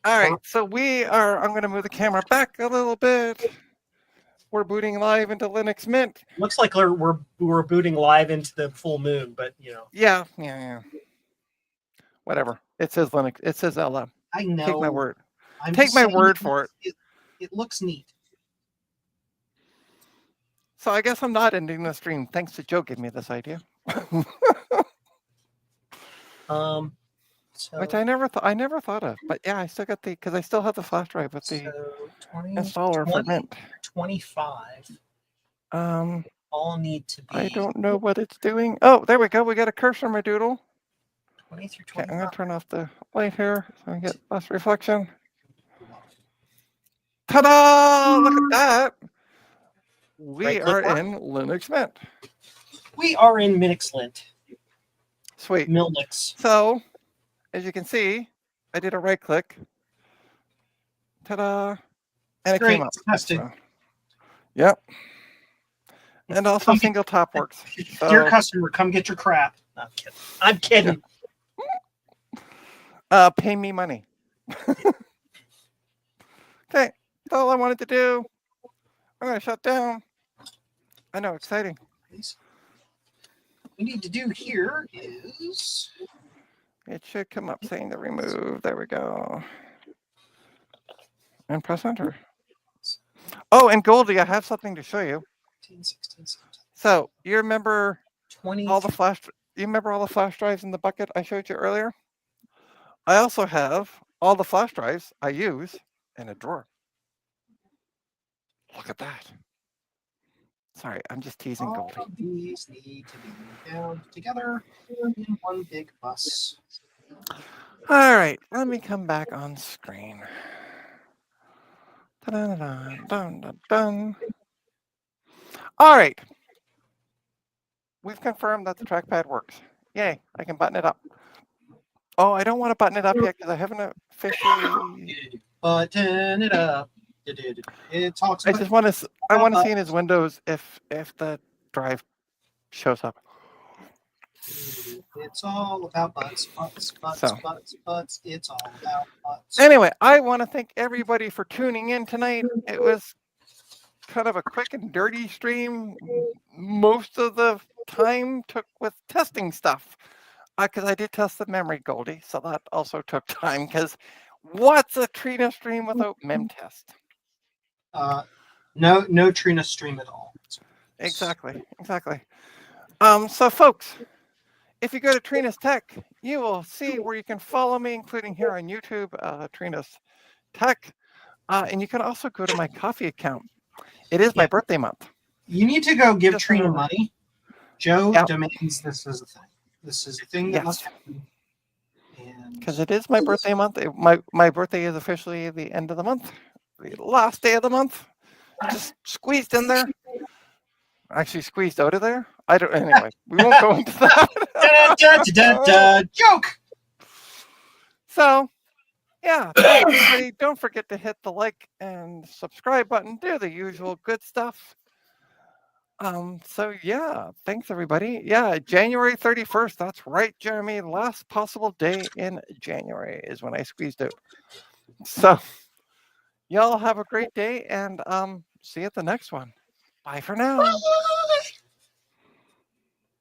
All right, so I'm going to move the camera back a little bit. We're booting live into Linux Mint. Looks like we're booting live into the full moon, but you know. Yeah. Whatever. It says Linux. It says LM. I know. Take my word. Take my word for it. It looks neat. So I guess I'm not ending the stream. Thanks to Joe giving me this idea. Which I never thought of. But yeah, I still got because I still have the flash drive with the installer for Mint. 25. All need to be. I don't know what it's doing. Oh, there we go. We got a cursor, my doodle. 20 through 25. Okay, I'm gonna turn off the light here so I get less reflection. Ta-da! Look at that. We are in Linux Mint. We are in Minixlint. Sweet. Milnix. So, as you can see, I did a right click. Ta-da! And it came up. Tested. So, yep. And also single top works. So, Dear customer, come get your crap. No, I'm kidding. Pay me money. Okay, that's all I wanted to do. I'm going to shut down. I know, exciting. What we need to do here is... It should come up saying the remove. There we go. And press enter. Oh, and Goldie, I have something to show you. 15, 16, 17. So, you remember 20. all the flash drives in the bucket I showed you earlier? I also have all the flash drives I use in a drawer. Look at that. Sorry, I'm just teasing Goldie. All of these need to be down together in one big bus. All right, let me come back on screen. Dun, dun, dun, dun. All right. We've confirmed that the trackpad works. Yay, I can button it up. Oh, I don't want to button it up yet because I haven't officially... Button it up. It talks about... I want to see in his windows if the drive shows up. It's all about butts. It's all about butts. Anyway, I want to thank everybody for tuning in tonight. It was kind of a quick and dirty stream. Most of the time took with testing stuff. Because I did test the memory, Goldie, so that also took time. Because what's a Trina stream without mem test? No Trina stream at all. Exactly. So, folks, if you go to Trina's Tech, you will see where you can follow me, including here on YouTube, Trina's Tech, and you can also go to my coffee account. It is my birthday month. You need to go give Just Trina remember. money. Joe Yep. demands this is a thing. This is a thing that must Yes, happen. And because it is my birthday month. My birthday is officially the end of the month, the last day of the month. Just squeezed in there. Actually, squeezed out of there. I don't. Anyway, we won't go into that. Joke. So, yeah, thanks everybody. Don't forget to hit the like and subscribe button. Do the usual good stuff. So yeah, thanks everybody. Yeah, January 31st. That's right, Jeremy. Last possible day in January is when I squeezed out. So y'all have a great day and see you at the next one. Bye for now.